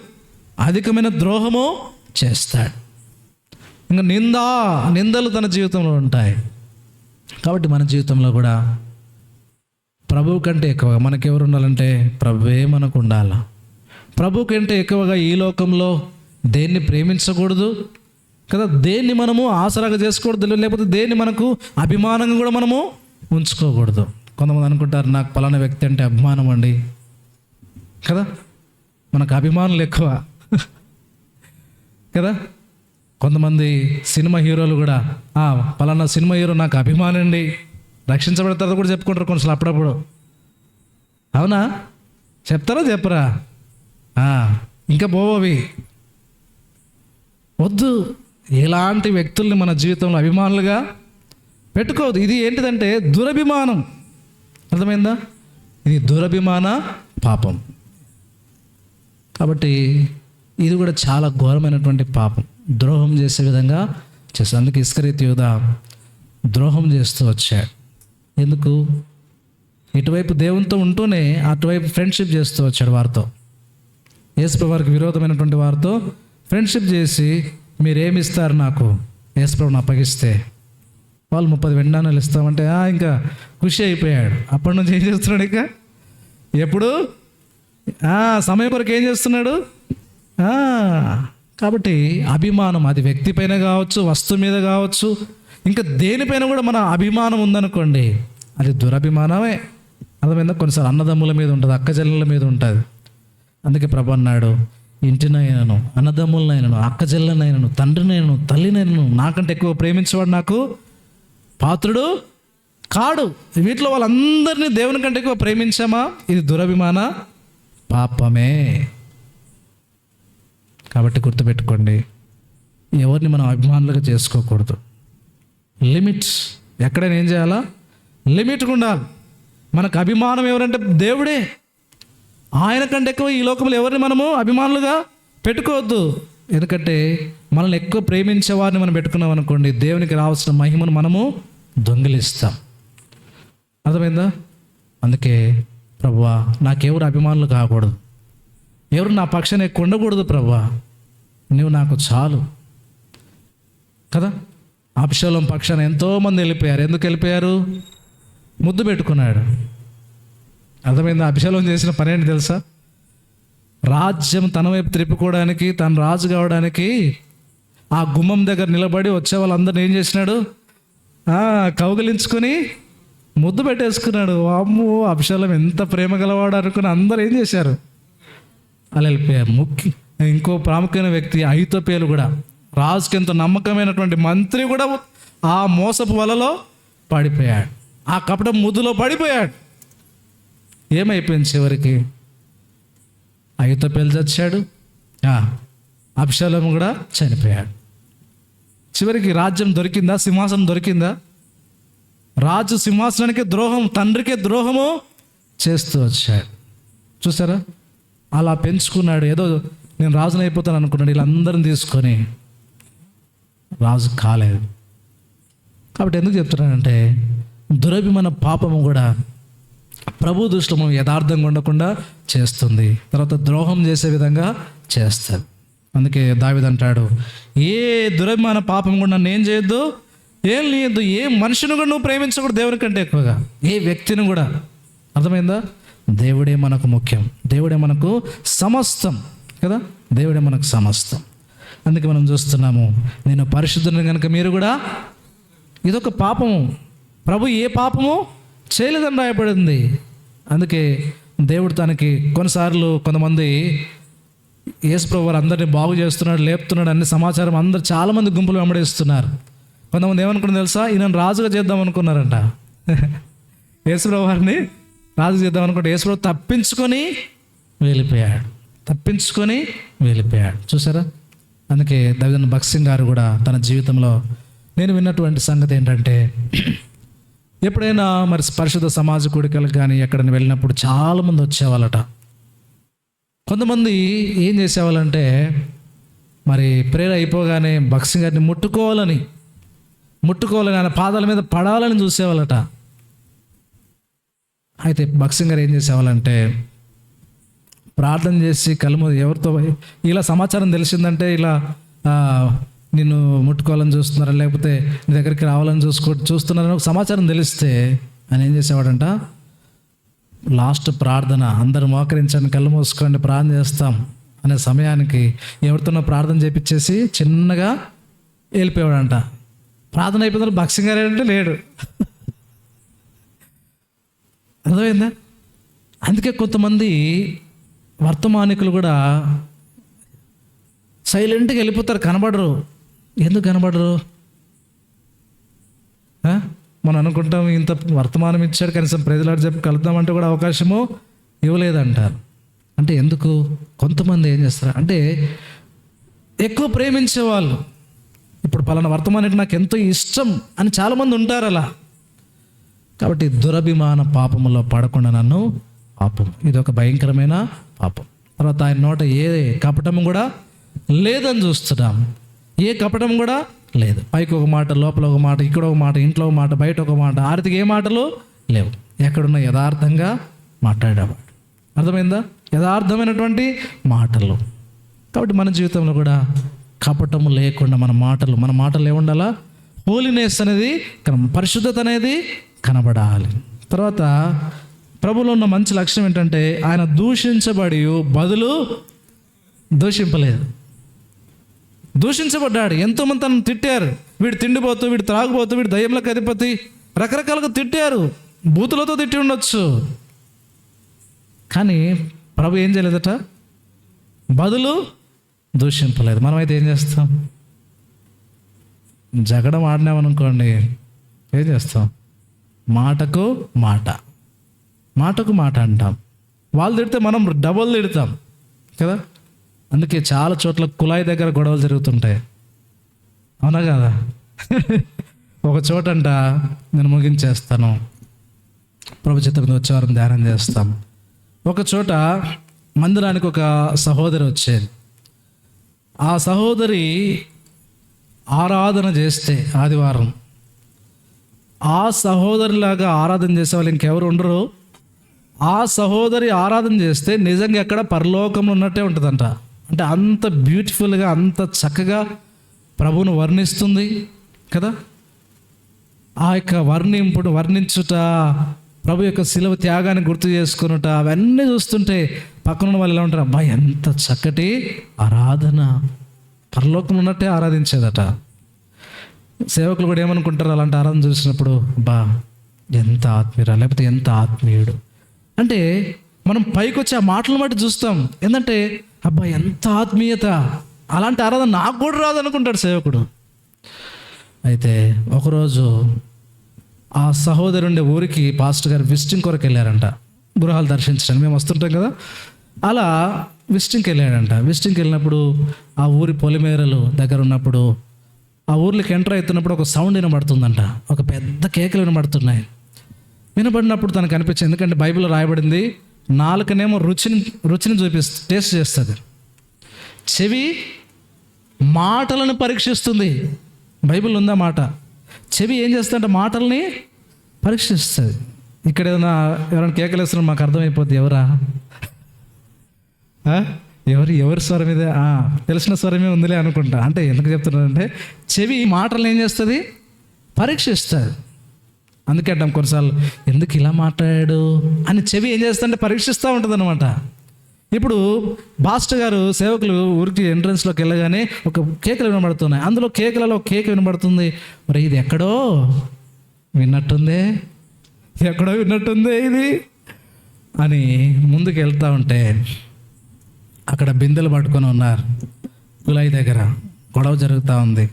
అధికమైన ద్రోహము చేస్తాడు. ఇంకా నిందలు తన జీవితంలో ఉంటాయి. కాబట్టి మన జీవితంలో కూడా ప్రభువు కంటే ఎక్కువగా మనకెవరు ఉండాలంటే ప్రభువే మనకు ఉండాలి. ప్రభు కంటే ఎక్కువగా ఈ లోకంలో దేన్ని ప్రేమించకూడదు కదా, దేన్ని మనము ఆసరాగా చేసుకోకూడదు, లేకపోతే దేన్ని మనకు అభిమానంగా కూడా మనము ఉంచుకోకూడదు. కొంతమంది అనుకుంటారు నాకు పలానా వ్యక్తి అంటే అభిమానం అండి కదా, మనకు అభిమానులు ఎక్కువ కదా. కొంతమంది సినిమా హీరోలు కూడా పలానా సినిమా హీరో నాకు అభిమానం అండి, రక్షించబడతారో కూడా చెప్పుకుంటారు కొంచెం అప్పుడప్పుడు. అవునా? చెప్తారా చెప్పరా? ఇంకా పోవవి వద్దు. ఎలాంటి వ్యక్తుల్ని మన జీవితంలో అభిమానులుగా పెట్టుకోవద్దు. ఇది ఏంటిదంటే దురభిమానం. అర్థమైందా? ఇది దురభిమాన పాపం. కాబట్టి ఇది కూడా చాలా ఘోరమైనటువంటి పాపం, ద్రోహం చేసే విధంగా చేస్తాడు. అందుకే ఇస్కరియోతు యూదా ద్రోహం చేస్తూ వచ్చాడు. ఎందుకు? ఇటువైపు దేవునితో ఉంటూనే అటువైపు ఫ్రెండ్షిప్ చేస్తూ వచ్చాడు వారితో. యేసుప్రభు వారికి విరోధమైనటువంటి వారితో ఫ్రెండ్షిప్ చేసి మీరేమిస్తారు నాకు, యేసుప్రభుని అప్పగిస్తే వాళ్ళు 30 వెండి నాణాలు ఇస్తామంటే ఇంకా ఖుషి అయిపోయాడు. అప్పటి నుంచి ఏం చేస్తున్నాడు? ఇంకా ఎప్పుడు సమయం కొరకు ఏం చేస్తున్నాడు? కాబట్టి అభిమానం, అది వ్యక్తి పైన కావచ్చు, వస్తువు మీద కావచ్చు, ఇంకా దేనిపైన కూడా మన అభిమానం ఉందనుకోండి, అది దురభిమానమే. అర్థమైందా? కొన్నిసార్లు అన్నదమ్ముల మీద ఉంటుంది, అక్కచెల్లెల మీద ఉంటుంది. అందుకే ప్రభు అన్నాడు, ఇంటినైనను, అన్నదమ్ములనైనను, అక్కచెల్లెనైనను, తండ్రినైనను, తల్లినైనను నాకంటే ఎక్కువ ప్రేమించేవాడు నాకు పాత్రుడు కాడు. వీటిలో వాళ్ళందరినీ దేవుని కంటే ఎక్కువ ప్రేమించామా? ఇది దురభిమాన పాపమే. కాబట్టి గుర్తుపెట్టుకోండి, ఎవరిని మనం అభిమానులుగా చేసుకోకూడదు. లిమిట్స్ ఎక్కడైనా ఏం చేయాలా? లిమిట్గా ఉండాలి. మనకు అభిమానం ఎవరంటే దేవుడే. ఆయన కంటే ఎక్కువ ఈ లోకంలో ఎవరిని మనము అభిమానులుగా పెట్టుకోవద్దు. ఎందుకంటే మనల్ని ఎక్కువ ప్రేమించే వారిని మనం పెట్టుకున్నాం అనుకోండి, దేవునికి రావాల్సిన మహిమను మనము దొంగిలిస్తాం. అర్థమైందా? అందుకే ప్రభువా నాకెవరు అభిమానులు కాకూడదు, ఎవరు నా పక్షాన ఎక్కువ ఉండకూడదు ప్రభువా, నువ్వు నాకు చాలు కదా. అబ్షాలోము పక్షాన ఎంతోమంది వెళ్ళిపోయారు. ఎందుకు వెళ్ళిపోయారు? ముద్దు పెట్టుకున్నాడు. అర్థమైందా? అబ్షాలోము చేసిన పని ఏంటి తెలుసా? రాజ్యం తన వైపు త్రిప్పుకోవడానికి, తను రాజు కావడానికి ఆ గుమ్మం దగ్గర నిలబడి వచ్చే వాళ్ళందరినీ ఏం చేసినాడు? కౌగిలించుకొని ముద్దు పెట్టేసుకున్నాడు. అమ్మో, అబ్షాలోము ఎంత ప్రేమ గలవాడు అనుకుని అందరూ ఏం చేశారు? అలా వెళ్ళిపోయారు. ఇంకో ప్రాముఖ్యమైన వ్యక్తి అహీతోపెలు కూడా, రాజుకి ఎంతో నమ్మకమైనటువంటి మంత్రి కూడా ఆ మోసపు వలలో పడిపోయాడు, ఆ కపట ముద్దులో పడిపోయాడు. ఏమైపోయింది? చివరికి అహీతోపెలు చచ్చాడు, అబ్షాలోము కూడా చనిపోయాడు. చివరికి రాజ్యం దొరికిందా? సింహాసనం దొరికిందా? రాజు సింహాసనానికి ద్రోహం, తండ్రికే ద్రోహము చేస్తూ వచ్చాడు. చూసారా? అలా పెంచుకున్నాడు. ఏదో నేను రాజుని అయిపోతాను అనుకున్నాడు. వీళ్ళందరిని తీసుకొని రాజు కాలేదు. కాబట్టి ఎందుకు చెప్తున్నానంటే దురభిమాన పాపము కూడా ప్రభు దృష్టిలో మనం యథార్థంగా ఉండకుండా చేస్తుంది, తర్వాత ద్రోహం చేసే విధంగా చేస్తుంది. అందుకే దావీదు అంటాడు, ఏ దురభిమాన పాపం కూడా నన్ను ఏం చేయొద్దు, ఏం లేదు, ఏ మనిషిని కూడా నువ్వు ప్రేమించకూడదు దేవుని కంటే ఎక్కువగా, ఏ వ్యక్తిని కూడా. అర్థమైందా? దేవుడే మనకు ముఖ్యం, దేవుడే మనకు సమస్తం కదా, దేవుడే మనకు సమస్తం. అందుకే మనం చూస్తున్నాము, నేను పరిశుద్ధుని కనుక మీరు కూడా ఇదొక పాపము. ప్రభు ఏ పాపము చేయలేదని రాయబడింది. అందుకే దేవుడు తనకి కొన్నిసార్లు కొంతమంది యేసుప్రభు వారు అందరినీ బాగు చేస్తున్నాడు, లేపుతున్నాడు అనే సమాచారం అందరు చాలామంది గుంపులు వెంబడిస్తున్నారు. కొంతమంది ఏమనుకున్నారు తెలుసా? ఈయనను రాజుగా చేద్దాం అనుకున్నారంట. యేసుప్రభు వారిని రాజు చేద్దాం అనుకుంటే యేసుప్రభు తప్పించుకొని వెళ్ళిపోయాడు. చూసారా? అందుకే దావీదు భగత్ సింగ్ గారు కూడా తన జీవితంలో నేను విన్నటువంటి సంగతి ఏంటంటే, ఎప్పుడైనా మరి పరిశుద్ధ సమాజ కూడికలకు కానీ ఎక్కడైనా వెళ్ళినప్పుడు చాలామంది వచ్చేవాళ్ళట. కొంతమంది ఏం చేసేవాళ్ళంటే, మరి ప్రేయర్ అయిపోగానే భగత్ సింగ్ గారిని ముట్టుకోవాలని ఆయన పాదాల మీద పడాలని చూసేవాళ్ళట. అయితే భగత్ సింగ్ గారు ఏం చేసేవాళ్ళంటే, ప్రార్థన చేసి కళ్ళు ఎవరితో ఇలా సమాచారం తెలిసిందంటే, ఇలా నిన్ను ముట్టుకోవాలని చూస్తున్నారా, లేకపోతే నీ దగ్గరికి రావాలని చూస్తున్నారని ఒక సమాచారం తెలిస్తే ఆయన ఏం చేసేవాడంట, లాస్ట్ ప్రార్థన అందరూ మోకరించండి, కళ్ళు మూసుకోండి, ప్రార్థన చేస్తాం అనే సమయానికి ఎవరితోనో ప్రార్థన చేపించేసి చిన్నగా వెళ్ళిపోయాడంట. ప్రార్థన అయిపోయిన భగత్ సింగ్ గారు అంటే లేడు. అర్థమైందా? అందుకే కొంతమంది వర్తమానికులు కూడా సైలెంట్గా వెళ్ళిపోతారు, కనబడరు. ఎందుకు కనబడరు? మనం అనుకుంటాం ఇంత వర్తమానం ఇచ్చాడు, కనీసం ప్రజలాడు చెప్పి కలుద్దామంటే కూడా అవకాశము ఇవ్వలేదంటారు. అంటే ఎందుకు? కొంతమంది ఏం చేస్తారు అంటే, ఎక్కువ ప్రేమించే వాళ్ళు, ఇప్పుడు పలానా వర్తమానికి నాకు ఎంతో ఇష్టం అని చాలామంది ఉంటారు అలా. కాబట్టి దురభిమాన పాపములో పడకుండా నన్ను పాపం, ఇది ఒక భయంకరమైన పాపం. తర్వాత ఆయన నోట ఏ కపటం కూడా లేదని చూస్తున్నాం. ఏ కపటం కూడా లేదు. పైకి ఒక మాట, లోపల ఒక మాట, ఇక్కడ ఒక మాట, ఇంట్లో ఒక మాట, బయట ఒక మాట, ఆర్థిక ఏ మాటలు లేవు. ఎక్కడున్న యథార్థంగా మాట్లాడేవాడు. అర్థమైందా? యథార్థమైనటువంటి మాటలు. కాబట్టి మన జీవితంలో కూడా కపటము లేకుండా మన మాటలు ఏముండాలా? హోలీనెస్ అనేది, పరిశుద్ధత అనేది కనబడాలి. తర్వాత ప్రభులో ఉన్న మంచి లక్షణం ఏంటంటే, ఆయన దూషించబడి బదులు దూషించబడ్డాడు. ఎంతోమంది తనను తిట్టారు. వీడు తిండిపోతూ, వీడు త్రాగుబోతూ, వీడు దయ్యంలకు అధిపతి, రకరకాలుగా తిట్టారు. బూతులతో తిట్టి ఉండొచ్చు. కానీ ప్రభు ఏం చేయలేదట? బదులు దూషింపలేదు. మనమైతే ఏం చేస్తాం? జగడం ఆడినామనుకోండి, ఏం చేస్తాం? మాటకు మాట అంటాం. వాళ్ళు తిడితే మనం డబల్ తిడతాం కదా. అందుకే చాలా చోట్ల కుళాయి దగ్గర గొడవలు జరుగుతుంటాయి, అవునా కదా? ఒక చోటంట, నేను ముగించేస్తాను, ప్రభు చిత్తం మీద వచ్చే వారం ధ్యానం చేస్తాం. ఒక చోట మందిరానికి ఒక సహోదరి వచ్చేది. ఆ సహోదరి ఆరాధన చేస్తే ఆదివారం, ఆ సహోదరిలాగా ఆరాధన చేసే వాళ్ళు ఇంకెవరు ఉండరు. ఆ సహోదరి ఆరాధన చేస్తే నిజంగా ఎక్కడ పరలోకంలో ఉన్నట్టే ఉంటుందంట. అంటే అంత బ్యూటిఫుల్గా, అంత చక్కగా ప్రభువును వర్ణిస్తుంది కదా. ఆ యొక్క వర్ణించుట, ప్రభు యొక్క శిలువ త్యాగాన్ని గుర్తు చేసుకున్నట, అవన్నీ చూస్తుంటే పక్కన వాళ్ళు ఎలా ఉంటారు? అబ్బాయి ఎంత చక్కటి ఆరాధన, పరలోకంలో ఉన్నట్టే ఆరాధించేదట. సేవకులు కూడా ఏమనుకుంటారు అలాంటి ఆరాధన చూసినప్పుడు? బా ఎంత ఆత్మీయురా, లేకపోతే ఎంత ఆత్మీయుడు. అంటే మనం పైకి వచ్చి ఆ మాటలు బట్టి చూస్తాం. ఏంటంటే అబ్బా ఎంత ఆత్మీయత, అలాంటి ఆరాధన నాకు కూడా రాదు అనుకుంటాడు సేవకుడు. అయితే ఒకరోజు ఆ సహోదరు ఉండే ఊరికి పాస్టర్ గారు విజిటింగ్ కొరకు వెళ్ళారంట, గృహాలు దర్శించడానికి. మేము వస్తుంటాం కదా, అలా విజిటింగ్కి వెళ్ళాడంట. విజిటింగ్కి వెళ్ళినప్పుడు ఆ ఊరి పొలిమేరలు దగ్గర ఉన్నప్పుడు, ఆ ఊర్లోకి ఎంటర్ అవుతున్నప్పుడు ఒక సౌండ్ వినబడుతుందంట, ఒక పెద్ద కేకలు వినబడుతున్నాయి. వినబడినప్పుడు తనకు అనిపించింది, ఎందుకంటే బైబిల్లో రాయబడింది, నాలుకనేమో రుచిని టేస్ట్ చేస్తుంది, చెవి మాటలను పరీక్షిస్తుంది. బైబిల్ ఉందా మాట? చెవి ఏం చేస్తుందంటే మాటల్ని పరీక్షిస్తుంది. ఇక్కడ ఎవరైనా కేకలేస్తున్నారు, మాకు అర్థమైపోద్ది ఎవరా, ఎవరి స్వరం ఇదే, తెలిసిన స్వరమే ఉందిలే అనుకుంటా. అంటే ఎందుకు చెప్తున్నారంటే, చెవి మాటలను ఏం చేస్తుంది? పరీక్షిస్తుంది. అందుకే అంటాం కొన్నిసార్లు, ఎందుకు ఇలా మాట్లాడాడు అని చెవి ఏం చేస్తుందంటే పరీక్షిస్తూ ఉంటుంది అనమాట. ఇప్పుడు పాస్టర్ గారు సేవకులు ఊరికి ఎంట్రన్స్లోకి వెళ్ళగానే ఒక కేకలు వినబడుతున్నాయి. అందులో కేకలలో కేక్ వినబడుతుంది. మరి ఇది ఎక్కడో విన్నట్టుందే, ఎక్కడో విన్నట్టుందే ఇది అని ముందుకు వెళ్తూ ఉంటే అక్కడ బిందెలు పట్టుకొని ఉన్నారు. కులాయి దగ్గర గొడవ జరుగుతూ ఉంది.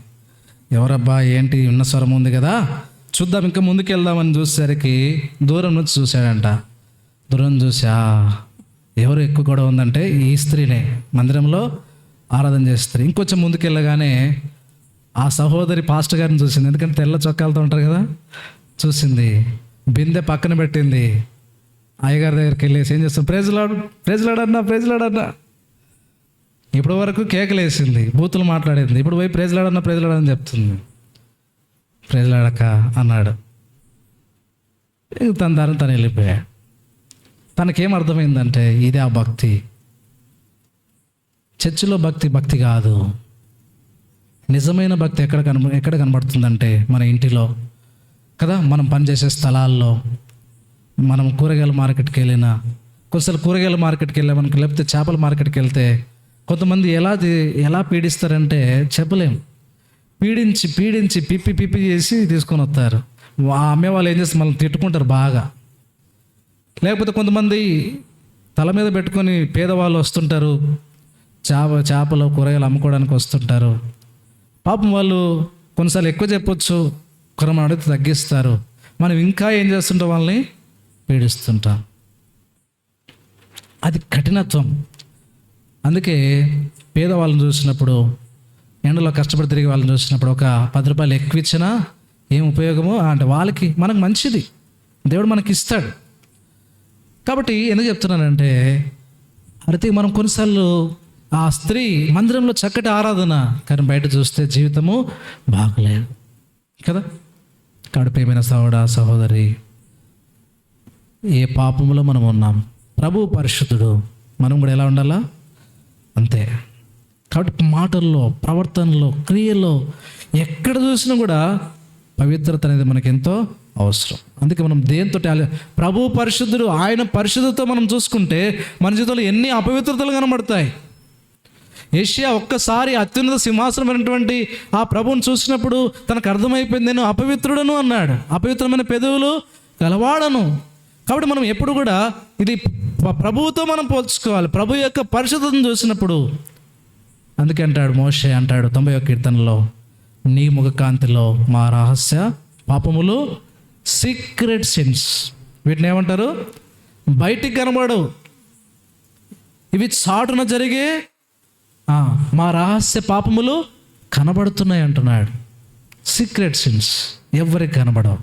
ఎవరబ్బా ఏంటి, ఉన్న స్వరం ఉంది కదా, చూద్దాం ఇంకా ముందుకు వెళ్దామని చూసేసరికి దూరం నుంచి చూశాడంట. దూరం చూసా ఎవరు ఎక్కువ గొడవ ఉందంటే ఈ స్త్రీనే, మందిరంలో ఆరాధన చేస్తారు. ఇంకొంచెం ముందుకు వెళ్ళగానే ఆ సహోదరి పాస్టర్ గారిని చూసింది. ఎందుకంటే తెల్ల చొక్కాలతో ఉంటారు కదా, చూసింది. బిందె పక్కన పెట్టింది. అయ్యగారి దగ్గరికి వెళ్ళేసి ఏం చేస్తాం, ప్రైజ్లాడన్నా. ఇప్పటి వరకు కేకలు వేసింది, బూతులు మాట్లాడేది. ఇప్పుడు పోయి ప్రైజ్లాడని చెప్తుంది. ప్రైజ్లాడక అన్నాడు. తన దారిని తను వెళ్ళిపోయాడు. తనకేం అర్థమైందంటే ఇదే ఆ భక్తి. చర్చిలో భక్తి కాదు. నిజమైన భక్తి ఎక్కడ కనబడుతుందంటే మన ఇంటిలో కదా, మనం పనిచేసే స్థలాల్లో, మనం కూరగాయల మార్కెట్కి వెళ్ళినా, కొన్నిసార్లు కూరగాయల మార్కెట్కి వెళ్ళామనుకో, లేకపోతే చేపల మార్కెట్కి వెళ్తే కొంతమంది ఎలా పీడిస్తారంటే చెప్పలేం. పీడించి పిప్పి చేసి తీసుకొని వస్తారు. అమ్మే వాళ్ళు ఏం చేస్తారు, మనల్ని తిట్టుకుంటారు బాగా. లేకపోతే కొంతమంది తల మీద పెట్టుకొని పేదవాళ్ళు వస్తుంటారు, చేపలు కూరగాయలు అమ్ముకోవడానికి వస్తుంటారు. పాపం వాళ్ళు కొన్నిసార్లు ఎక్కువ చెప్పొచ్చు, మనం అడిగితే తగ్గిస్తారు. మనం ఇంకా ఏం చేస్తుంటాం, వాళ్ళని పీడిస్తుంటాం. అది కఠినత్వం. అందుకే పేదవాళ్ళని చూసినప్పుడు, ఎండలో కష్టపడి తిరిగి వాళ్ళని చూసినప్పుడు ఒక 10 రూపాయలు ఎక్కువ ఇచ్చినా ఏం ఉపయోగమో అంటే వాళ్ళకి మనకు మంచిది, దేవుడు మనకి ఇస్తాడు. కాబట్టి ఎందుకు చెప్తున్నానంటే అయితే మనం కొన్నిసార్లు ఆ స్త్రీ మందిరంలో చక్కటి ఆరాధన, కానీ బయట చూస్తే జీవితము బాగలేదు కదా. కాబట్టి ప్రియమైన సహోదరి, ఏ పాపంలో మనం ఉన్నాం, ప్రభువు పరిశుద్ధుడు, మనం కూడా ఎలా ఉండాలా అంతే. కాబట్టి మాటల్లో, ప్రవర్తనలో, క్రియల్లో ఎక్కడ చూసినా కూడా పవిత్రత అనేది మనకి ఎంతో అవసరం. అందుకే మనం దేంతో ప్రభు పరిశుద్ధుడు, ఆయన పరిశుద్ధతో మనం చూసుకుంటే మన జీవితంలో ఎన్ని అపవిత్రతలు కనబడతాయి. ఏషియా ఒక్కసారి అత్యున్నత సింహాసనమైనటువంటి ఆ ప్రభువుని చూసినప్పుడు తనకు అర్థమైపోయింది, నేను అపవిత్రుడను అన్నాడు, అపవిత్రమైన పెదవులు గలవాడను. కాబట్టి మనం ఎప్పుడు కూడా ఇది ప్రభువుతో మనం పోల్చుకోవాలి, ప్రభు యొక్క పరిశుద్ధతను చూసినప్పుడు. అందుకే అంటాడు మోషే అంటాడు 91 కీర్తనలో, నీ ముఖకాంతిలో మా రహస్య పాపములు, సీక్రెట్ సిన్స్, వీటిని ఏమంటారు, బయటికి కనబడవు, ఇవి చాటున జరిగే మా రహస్య పాపములు కనబడుతున్నాయి అంటున్నాడు. సీక్రెట్ సిన్స్ ఎవరికి కనబడవు,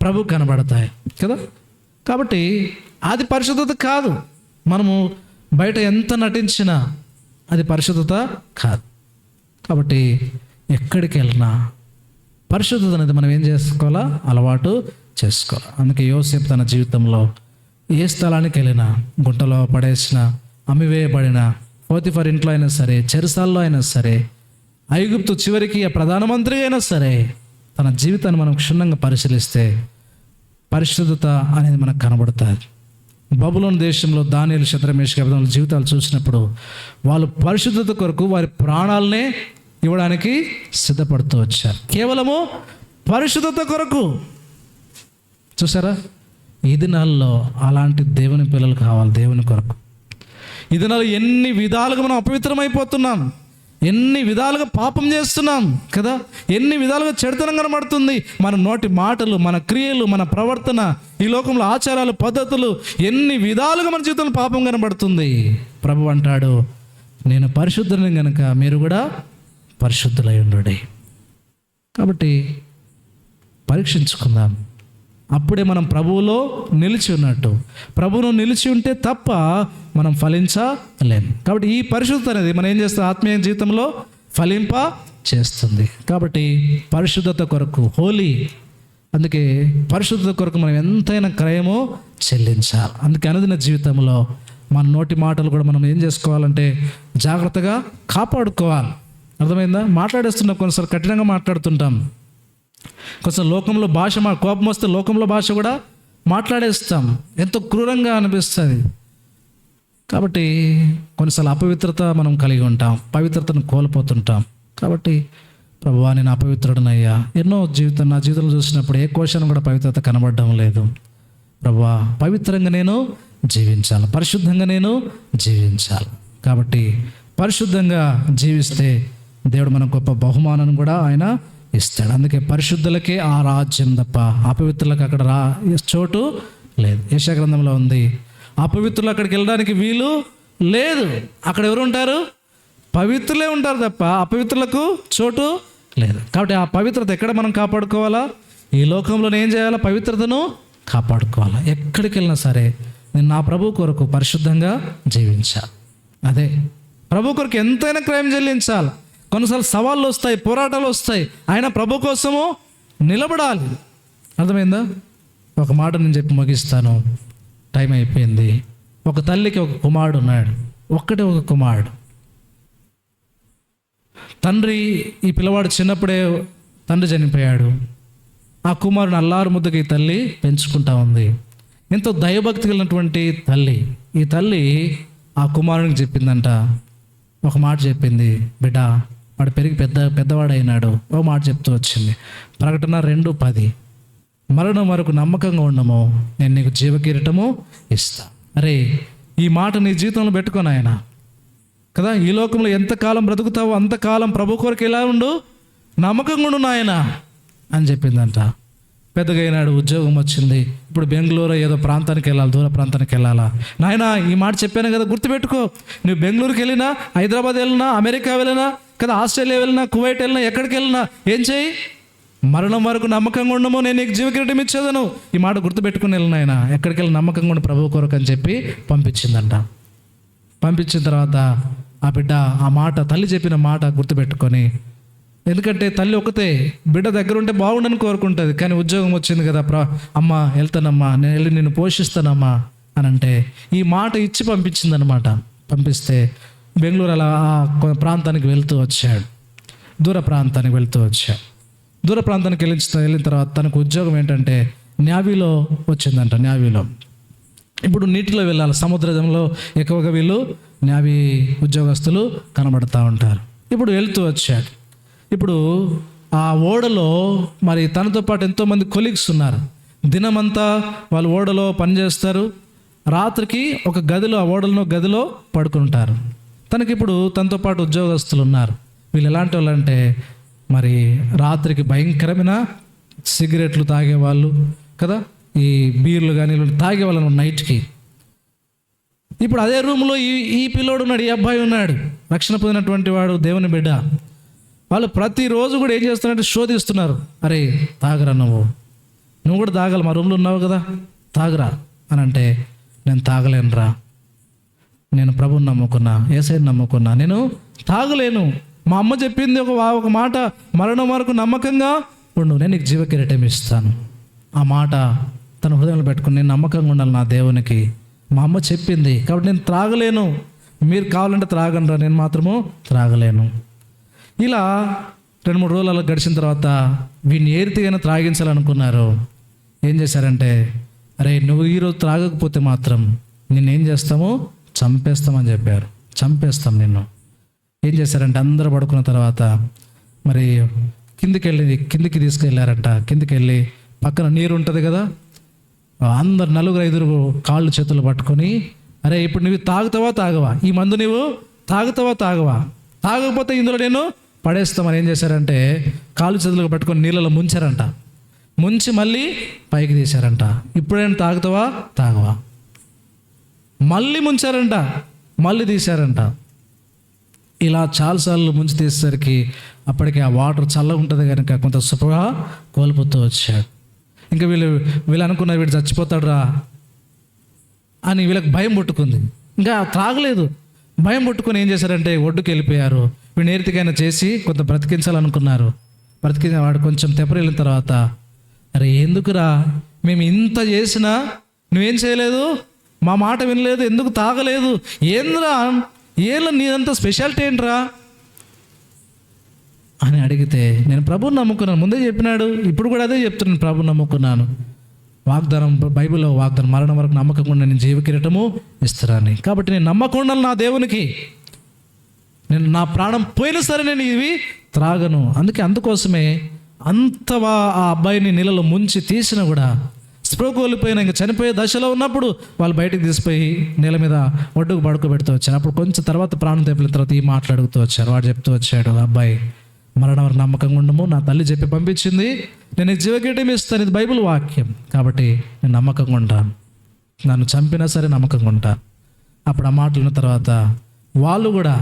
ప్రభు కనబడతాయి కదా. కాబట్టి అది పరిశుద్ధత కాదు. మనము బయట ఎంత నటించినా అది పరిశుద్ధత కాదు. కాబట్టి ఎక్కడికి వెళ్ళినా పరిశుద్ధత అనేది మనం ఏం చేసుకోవాలా, అలవాటు చేసుకోవాలి. అందుకే యోసేపు తన జీవితంలో ఏ స్థలానికి వెళ్ళినా, గుంటలో పడేసిన, అమ్మివేయబడిన, పోతిఫర్ ఇంట్లో అయినా సరే, చెరసాల్లో అయినా సరే, ఐగుప్తు చివరికి ప్రధానమంత్రి అయినా సరే, తన జీవితాన్ని మనం క్షుణ్ణంగా పరిశీలిస్తే పరిశుద్ధత అనేది మనకు కనబడుతుంది. బబులోను దేశంలో దానియేలు, శద్రక్ అబేద్నెగోల జీవితాలు చూసినప్పుడు వాళ్ళు పరిశుద్ధత కొరకు వారి ప్రాణాలనే ఇవ్వడానికి సిద్ధపడుతూ వచ్చారు, కేవలము పరిశుద్ధత కొరకు. చూసారా, ఈ దినాల్లో అలాంటి దేవుని పిల్లలు కావాలి, దేవుని కొరకు. ఈ దినాల్లో ఎన్ని విధాలుగా మనం అపవిత్రమైపోతున్నాం, ఎన్ని విధాలుగా పాపం చేస్తున్నాం కదా, ఎన్ని విధాలుగా చెడుతనం కనబడుతుంది. మన నోటి మాటలు, మన క్రియలు, మన ప్రవర్తన, ఈ లోకంలో ఆచారాలు, పద్ధతులు, ఎన్ని విధాలుగా మన జీవితంలో పాపం కనబడుతుంది. ప్రభు అంటాడు, నేను పరిశుద్ధుని కనుక మీరు కూడా పరిశుద్ధులై ఉండండి. కాబట్టి పరీక్షించుకుందాం, అప్పుడే మనం ప్రభువులో నిలిచి ఉన్నట్టు. ప్రభువును నిలిచి ఉంటే తప్ప మనం ఫలించలేం. కాబట్టి ఈ పరిశుద్ధత అనేది మనం ఏం చేస్తాం, ఆత్మీయ జీవితంలో ఫలింప చేస్తుంది. కాబట్టి పరిశుద్ధత కొరకు, హోలీ, అందుకే పరిశుద్ధత కొరకు మనం ఎంతైనా క్రయమో చెల్లించాలి. అందుకే అనుదిన జీవితంలో మన నోటి మాటలు కూడా మనం ఏం చేసుకోవాలంటే జాగ్రత్తగా కాపాడుకోవాలి. అర్థమైందా? మాట్లాడేస్తున్నాం, కొన్నిసార్లు కఠినంగా మాట్లాడుతుంటాం, కొంచెం లోకంలో భాష, మా కోపం వస్తే లోకంలో భాష కూడా మాట్లాడేస్తాం, ఎంతో క్రూరంగా అనిపిస్తుంది. కాబట్టి కొన్నిసార్లు అపవిత్రత మనం కలిగి ఉంటాం, పవిత్రతను కోల్పోతుంటాం. కాబట్టి ప్రభువా నేను అపవిత్రుడనయ్యా, ఎన్నో నా జీవితంలో చూసినప్పుడు ఏ కోశాన్ని కూడా పవిత్రత కనబడడం లేదు. ప్రభువా పవిత్రంగా నేను జీవించాలి, పరిశుద్ధంగా నేను జీవించాలి. కాబట్టి పరిశుద్ధంగా జీవిస్తే దేవుడు మనకు గొప్ప బహుమానం కూడా ఆయన ఇస్తాడు. అందుకే పరిశుద్ధులకే ఆ రాజ్యం తప్ప అపవిత్రులకు అక్కడ చోటు లేదు. యెషయా గ్రంథంలో ఉంది, అపవిత్రులు అక్కడికి వెళ్ళడానికి వీలు లేదు. అక్కడ ఎవరు ఉంటారు? పవిత్రులే ఉంటారు తప్ప అపవిత్రులకు చోటు లేదు. కాబట్టి ఆ పవిత్రత ఎక్కడ మనం కాపాడుకోవాలా? ఈ లోకంలో ఏం చేయాలా? పవిత్రతను కాపాడుకోవాలా. ఎక్కడికి వెళ్ళినా సరే నేను నా ప్రభు కొరకు పరిశుద్ధంగా జీవించాలి. అదే ప్రభు కొరకు ఎంతైనా క్రయం చెల్లించాలి. కొన్నిసార్లు సవాళ్ళు వస్తాయి, పోరాటాలు వస్తాయి, ఆయన ప్రభు కోసము నిలబడాలి. అర్థమైందా? ఒక మాట నేను చెప్పి ముగిస్తాను, టైం అయిపోయింది. ఒక తల్లికి ఒక కుమారుడు ఉన్నాడు, ఒక్కటే ఒక కుమారుడు. తండ్రి, ఈ పిల్లవాడు చిన్నప్పుడే తండ్రి చనిపోయాడు. ఆ కుమారుని అల్లారు ముద్దకి ఈ తల్లి పెంచుకుంటా ఉంది. ఎంతో దైవభక్తి కలిగినటువంటి తల్లి. ఈ తల్లి ఆ కుమారునికి చెప్పిందంట, ఒక మాట చెప్పింది, బిడ్డ వాడు పెరిగి పెద్దవాడైనాడు. ఒక మాట చెప్తూ వచ్చింది, ప్రకటన 2:10, మరణం వరకు నమ్మకంగా ఉండము, నేను నీకు జీవకిరీటము ఇస్తా. అరే ఈ మాట నీ జీవితంలో పెట్టుకొని ఆయన కదా, ఈ లోకంలో ఎంతకాలం బ్రతుకుతావో అంతకాలం ప్రభు కొరకు ఎలా ఉండు, నమ్మకంగా ఉండు నాయన అని చెప్పిందంట. పెద్దగా అయినాడు, ఉద్యోగం వచ్చింది. ఇప్పుడు బెంగళూరు ఏదో ప్రాంతానికి వెళ్ళాలి, దూర ప్రాంతానికి వెళ్ళాలా. నాయన ఈ మాట చెప్పాను కదా, గుర్తుపెట్టుకో. నువ్వు బెంగళూరుకి వెళ్ళినా, హైదరాబాద్ వెళ్ళినా, అమెరికా వెళ్ళినా కదా, ఆస్ట్రేలియా వెళ్ళినా, కువైట్ వెళ్ళినా, ఎక్కడికి వెళ్ళినా ఏం చేయి, మరణం వరకు నమ్మకంగా ఉండము, నేను నీకు జీవకిరీటం ఇచ్చేదను. ఈ మాట గుర్తుపెట్టుకుని వెళ్ళిన ఆయన ఎక్కడికి వెళ్ళి నమ్మకంగా ఉండి ప్రభు కొరకు అని చెప్పి పంపించిందంట. పంపించిన తర్వాత ఆ బిడ్డ ఆ మాట, తల్లి చెప్పిన మాట గుర్తుపెట్టుకొని, ఎందుకంటే తల్లి ఒకతే బిడ్డ దగ్గర ఉంటే బాగుండని కోరుకుంటుంది. కానీ ఉద్యోగం వచ్చింది కదా, అమ్మ వెళ్తానమ్మా, నేను వెళ్ళి నిన్ను పోషిస్తానమ్మా అని అంటే ఈ మాట ఇచ్చి పంపించిందనమాట. పంపిస్తే బెంగళూరు అలా ఆ ప్రాంతానికి వెళ్తూ వచ్చాడు, దూర ప్రాంతానికి వెళ్తూ వచ్చాడు. దూర ప్రాంతానికి వెళ్ళిన తర్వాత తనకు ఉద్యోగం ఏంటంటే నేవీలో వచ్చిందంట. నేవీలో ఇప్పుడు నీటిలో వెళ్ళాలి, సముద్రంలో ఎక్కువగా వీళ్ళు నేవీ ఉద్యోగస్తులు కనబడుతూ ఉంటారు. ఇప్పుడు వెళ్తూ వచ్చాడు. ఇప్పుడు ఆ ఓడలో మరి తనతో పాటు ఎంతోమంది కొలీగ్స్ ఉన్నారు. దినమంతా వాళ్ళు ఓడలో పనిచేస్తారు, రాత్రికి ఒక గదిలో, ఆ ఓడలో గదిలో పడుకుంటారు. తనకి ఇప్పుడు తనతో పాటు ఉద్యోగస్తులు ఉన్నారు. వీళ్ళు ఎలాంటి వాళ్ళు అంటే మరి రాత్రికి భయంకరమైన సిగరెట్లు తాగేవాళ్ళు కదా, ఈ బీర్లు కానీ తాగేవాళ్ళు నైట్కి. ఇప్పుడు అదే రూమ్లో ఈ పిల్లోడు ఉన్నాడు, ఈ అబ్బాయి ఉన్నాడు, రక్షణ పొందినటువంటి వాడు, దేవుని బిడ్డ. వాళ్ళు ప్రతిరోజు కూడా ఏం చేస్తున్నారంటే శోధిస్తున్నారు. అరే తాగరా, నువ్వు కూడా తాగాలి, మా రూమ్లో ఉన్నావు కదా, తాగరా అని అంటే నేను తాగలేనురా, నేను ప్రభుని నమ్ముకున్నా, యేసయ్యని నమ్ముకున్నా, నేను తాగలేను. మా అమ్మ చెప్పింది ఒక మాట, మరణం వరకు నమ్మకంగా ఉండు, నేను నీకు జీవకిరీటం ఇస్తాను. ఆ మాట తన హృదయంలో పెట్టుకుని నేను నమ్మకంగా ఉండాలి నా దేవునికి. మా అమ్మ చెప్పింది కాబట్టి నేను త్రాగలేను, మీరు కావాలంటే త్రాగనరా, నేను మాత్రము త్రాగలేను. ఇలా 2-3 రోజులు అలా గడిచిన తర్వాత వీడిని ఏరితిగానే త్రాగించాలనుకున్నారు. ఏం చేశారంటే, అరే నువ్వు ఈరోజు త్రాగకపోతే మాత్రం నిన్నేం చేస్తాము, చంపేస్తామని చెప్పారు. చంపేస్తాం నిన్ను. ఏం చేశారంటే అందరూ పడుకున్న తర్వాత మరి కిందికి తీసుకెళ్ళారంట. కిందికి వెళ్ళి పక్కన నీరు ఉంటుంది కదా, అందరు 4-5 కాళ్ళు చేతులు పట్టుకొని, అరే ఇప్పుడు నువ్వు తాగవా, ఈ మందు నువ్వు తాగవా, తాగకపోతే ఇందులో నేను పడేస్తామని ఏం చేశారంటే కాళ్ళు చేతులకు పట్టుకొని నీళ్ళలో ముంచారంట. ముంచి మళ్ళీ పైకి తీశారంట. ఇప్పుడేం తాగవా, మళ్ళీ ముంచారంట, మళ్ళీ తీశారంట. ఇలా చాలాసార్లు ముంచి తీసేసరికి అప్పటికి ఆ వాటర్ చల్లగా ఉంటుంది కనుక కొంత స్పృహ కోల్పోతూ వచ్చాడు. ఇంకా వీళ్ళు అనుకున్నారు వీడు చచ్చిపోతాడురా అని వీళ్ళకి భయం పుట్టుకుంది. ఇంకా త్రాగలేదు, భయం పుట్టుకొని ఏం చేశారంటే ఒడ్డుకి వెళ్ళిపోయారు. వీడిని నేర్తికైనా చేసి కొంత బ్రతికించాలనుకున్నారు. బ్రతికిన వాడు కొంచెం తెప్పరిల్లిన తర్వాత, అరే ఎందుకురా మేము ఇంత చేసినా నువ్వేం చేయలేదు, మా మాట వినలేదు, ఎందుకు తాగలేదు, ఏంద్రా నీదంతా స్పెషాలిటీ ఏంట్రా అని అడిగితే, నేను ప్రభుని నమ్ముకున్నాను, ముందే చెప్పినాడు, ఇప్పుడు కూడా అదే చెప్తున్నాను, ప్రభుని నమ్ముకున్నాను. వాగ్దానం, బైబిల్లో వాగ్దానం, మరణం వరకు నమ్మకంగా నేను జీవ కిరీటము ఇస్తానని. కాబట్టి నేను నమ్మకుండా నా దేవునికి, నేను నా ప్రాణం పోయినా సరే నేను ఇవి త్రాగను. అందుకోసమే ఆ అబ్బాయిని నీళ్ళలో ముంచి తీసినా కూడా స్పృహ కోల్పోయినా ఇంకా చనిపోయే దశలో ఉన్నప్పుడు వాళ్ళు బయటకు తీసిపోయి నేల మీద ఒడ్డుకు పడుకోబెడుతూ వచ్చారు. అప్పుడు కొంచెం తర్వాత ప్రాణం తెప్పిన తర్వాత ఈ మాట్లాడుతూ వచ్చారు. వాడు చెప్తూ వచ్చాడు, అబ్బాయి మరణం వరకు నమ్మకంగా ఉండము, నా తల్లి చెప్పి పంపించింది, నేను జీవకిరీటం ఇస్తాను, ఇది బైబిల్ వాక్యం, కాబట్టి నేను నమ్మకంగా ఉంటాను, నన్ను చంపినా సరే నమ్మకంగా ఉంటాను. అప్పుడు ఆ మాటలు విన్న తర్వాత వాళ్ళు కూడా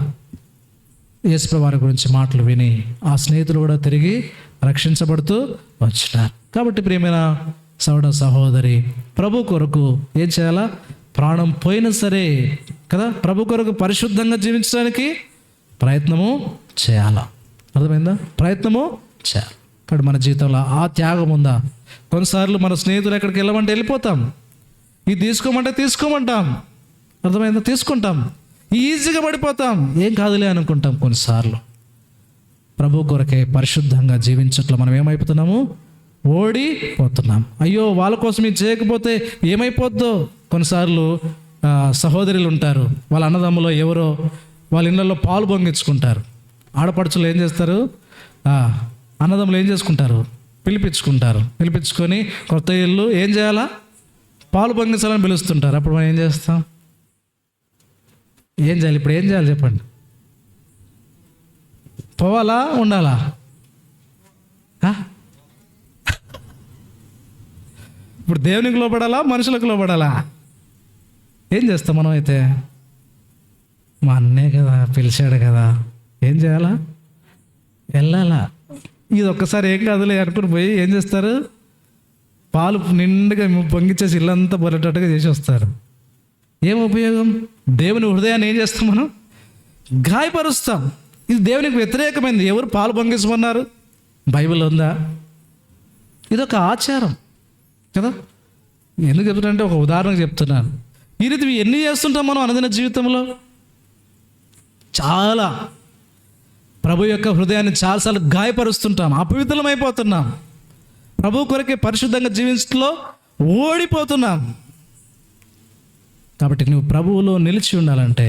యేసుప్రభువు వారి గురించి మాటలు విని ఆ స్నేహితులు కూడా తిరిగి రక్షించబడుతూ వచ్చినారు. కాబట్టి ప్రియమైన సోదర సహోదరి, ప్రభు కొరకు ఏం చేయాలా? ప్రాణం పోయినా సరే కదా, ప్రభు కొరకు పరిశుద్ధంగా జీవించడానికి ప్రయత్నము చేయాలా. అర్థమైందా? ప్రయత్నము చేయాలి. కాబట్టి మన జీవితంలో ఆ త్యాగం ఉందా? కొన్నిసార్లు మన స్నేహితులు ఎక్కడికి వెళ్ళమంటే వెళ్ళిపోతాం, ఇది తీసుకోమంటే తీసుకోమంటాం, అర్థమైందా? తీసుకుంటాం, ఈజీగా పడిపోతాం, ఏం కాదులే అనుకుంటాం. కొన్నిసార్లు ప్రభు కొరకే పరిశుద్ధంగా జీవించట్లో మనం ఏమైపోతున్నాము? ఓడిపోతున్నాం. అయ్యో వాళ్ళ కోసం ఇది చేయకపోతే ఏమైపోద్దో. కొన్నిసార్లు సహోదరులు ఉంటారు, వాళ్ళ అన్నదమ్ములో ఎవరో వాళ్ళ ఇళ్ళల్లో పాలు పొంగించుకుంటారు. ఆడపడుచులు ఏం చేస్తారు? అన్నదమ్ములు ఏం చేసుకుంటారు? పిలిపించుకొని కొత్త ఇల్లు ఏం చేయాలా? పాలు పొంగించాలని పిలుస్తుంటారు. అప్పుడు మనం ఏం చేస్తాం? ఏం చేయాలి? ఇప్పుడు ఏం చేయాలి చెప్పండి? పోవాలా? ఉండాలా? ఇప్పుడు దేవునికి లోపడాలా? మనుషులకు లోపడాలా? ఏం చేస్తాం మనం అయితే? మా అన్నే కదా పిలిచాడు కదా, ఏం చేయాలా? వెళ్ళాలా? ఇది ఒక్కసారి ఏం కాదులే అనుకుని పోయి ఏం చేస్తారు? పాలు నిండుగా పొంగిచ్చేసి ఇల్లంతా పొరేటట్టుగా చేసి వస్తారు. ఏం ఉపయోగం? దేవుని హృదయాన్ని ఏం చేస్తాం మనం? గాయపరుస్తాం. ఇది దేవునికి వ్యతిరేకమైంది. ఎవరు పాలు పొంగించమన్నారు? బైబిల్ ఉందా? ఇదొక ఆచారం కదా. ఎందుకు చెప్తున్నా ఒక ఉదాహరణకు చెప్తున్నాను. ఈ రీతి ఎన్ని చేస్తుంటాం మనం అనుదిన జీవితంలో? చాలా ప్రభు యొక్క హృదయాన్ని చాలాసార్లు గాయపరుస్తుంటాం, అపవిత్రమైపోతున్నాం, ప్రభు కొరకే పరిశుద్ధంగా జీవించడంలో ఓడిపోతున్నాం. కాబట్టి నువ్వు ప్రభువులో నిలిచి ఉండాలంటే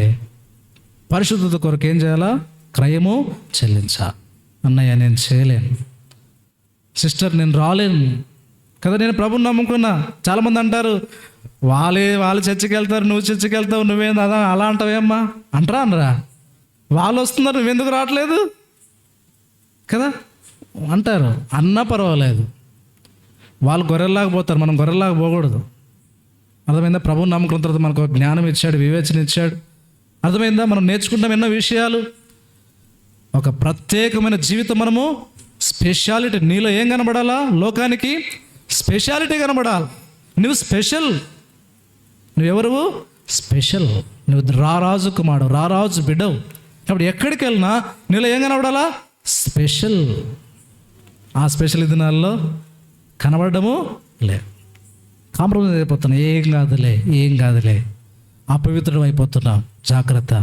పరిశుద్ధత కొరకు ఏం చేయాలా? క్రయము చెల్లించా. అన్నయ్య నేను చేయలేను, సిస్టర్ నేను రాలేను కదా, నేను ప్రభుని నమ్ముకున్నా. చాలామంది అంటారు, వాళ్ళు చర్చికి వెళ్తారు, నువ్వు చర్చికి వెళ్తావు, నువ్వేం అలా అంటావేమ్మా అంటారా? అనరా? వాళ్ళు వస్తున్నారు, నువ్వెందుకు రావట్లేదు కదా అంటారు. అన్నా పర్వాలేదు, వాళ్ళు గొర్రెల్లాగా పోతారు, మనం గొర్రెల్లాగా పోకూడదు. అర్థమైందా? ప్రభువుని నమ్ముకున్న తర్వాత మనకు జ్ఞానం ఇచ్చాడు, వివేచన ఇచ్చాడు. అర్థమైందా? మనం నేర్చుకుంటాం ఎన్నో విషయాలు. ఒక ప్రత్యేకమైన జీవితం, మనము స్పెషాలిటీ. నీలో ఏం కనబడాలా? లోకానికి స్పెషాలిటీ కనబడాలి. నువ్వు స్పెషల్. నువ్వెవరు? స్పెషల్. నువ్వు రారాజు కుమారుడు, రారాజు బిడ్డవు. కాబట్టి ఎక్కడికి వెళ్ళినా నీలో ఏం కనబడాలా? స్పెషల్. ఆ స్పెషల్ దినాల్లో కనబడము లేదు. కాంప్రమైజ్ అయిపోతున్నావు, ఏం కాదులే అపవిత్రుడు అయిపోతున్నావు. జాగ్రత్త,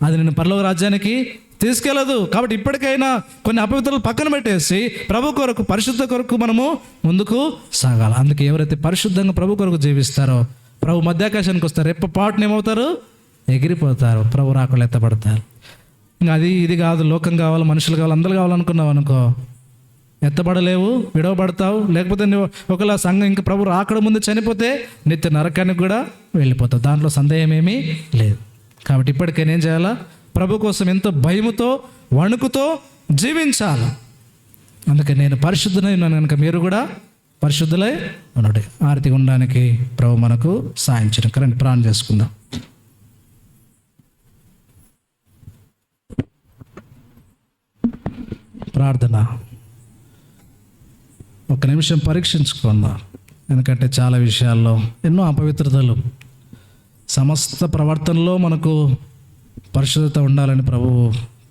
అది నేను పరలోక రాజ్యానికి తీసుకెళ్ళదు. కాబట్టి ఇప్పటికైనా కొన్ని అపవిత్రాలు పక్కన పెట్టేసి ప్రభు కొరకు, పరిశుద్ధ కొరకు మనము ముందుకు సాగాలి. అందుకే ఎవరైతే పరిశుద్ధంగా ప్రభు కొరకు జీవిస్తారో ప్రభు మధ్యాకాశానికి వస్తారు, రెప్పపాటున ఏమవుతారు? ఎగిరిపోతారు, ప్రభు రాకలు ఎత్తబడతారు. ఇంకా అది ఇది కాదు, లోకం కావాలి, మనుషులు కావాలి, అందరూ కావాలనుకున్నావు అనుకో, ఎత్తబడలేవు, విడవబడతావు. లేకపోతే నువ్వు ఒకవేళ సంఘం ఇంకా ప్రభు రాకడ ముందు చనిపోతే నిత్య నరకానికి కూడా వెళ్ళిపోతావు. దాంట్లో సందేహం ఏమీ లేదు. కాబట్టి ఇప్పటికైనా ఏం చేయాలా? ప్రభు కోసం ఎంతో భయముతో, వణుకుతో జీవించాలి. అందుకే నేను పరిశుద్ధులై ఉన్నాను కనుక మీరు కూడా పరిశుద్ధులై ఉండండి. ఆరతి ఉండడానికి ప్రభు మనకు సాయం చేయడం. కరెంట్ ప్రాణం చేసుకుందాం. ప్రార్థన. ఒక నిమిషం పరీక్షించుకుందాం. ఎందుకంటే చాలా విషయాల్లో ఎన్నో అపవిత్రతలు, సమస్త ప్రవర్తనలో మనకు పరిశుద్ధత ఉండాలని ప్రభువు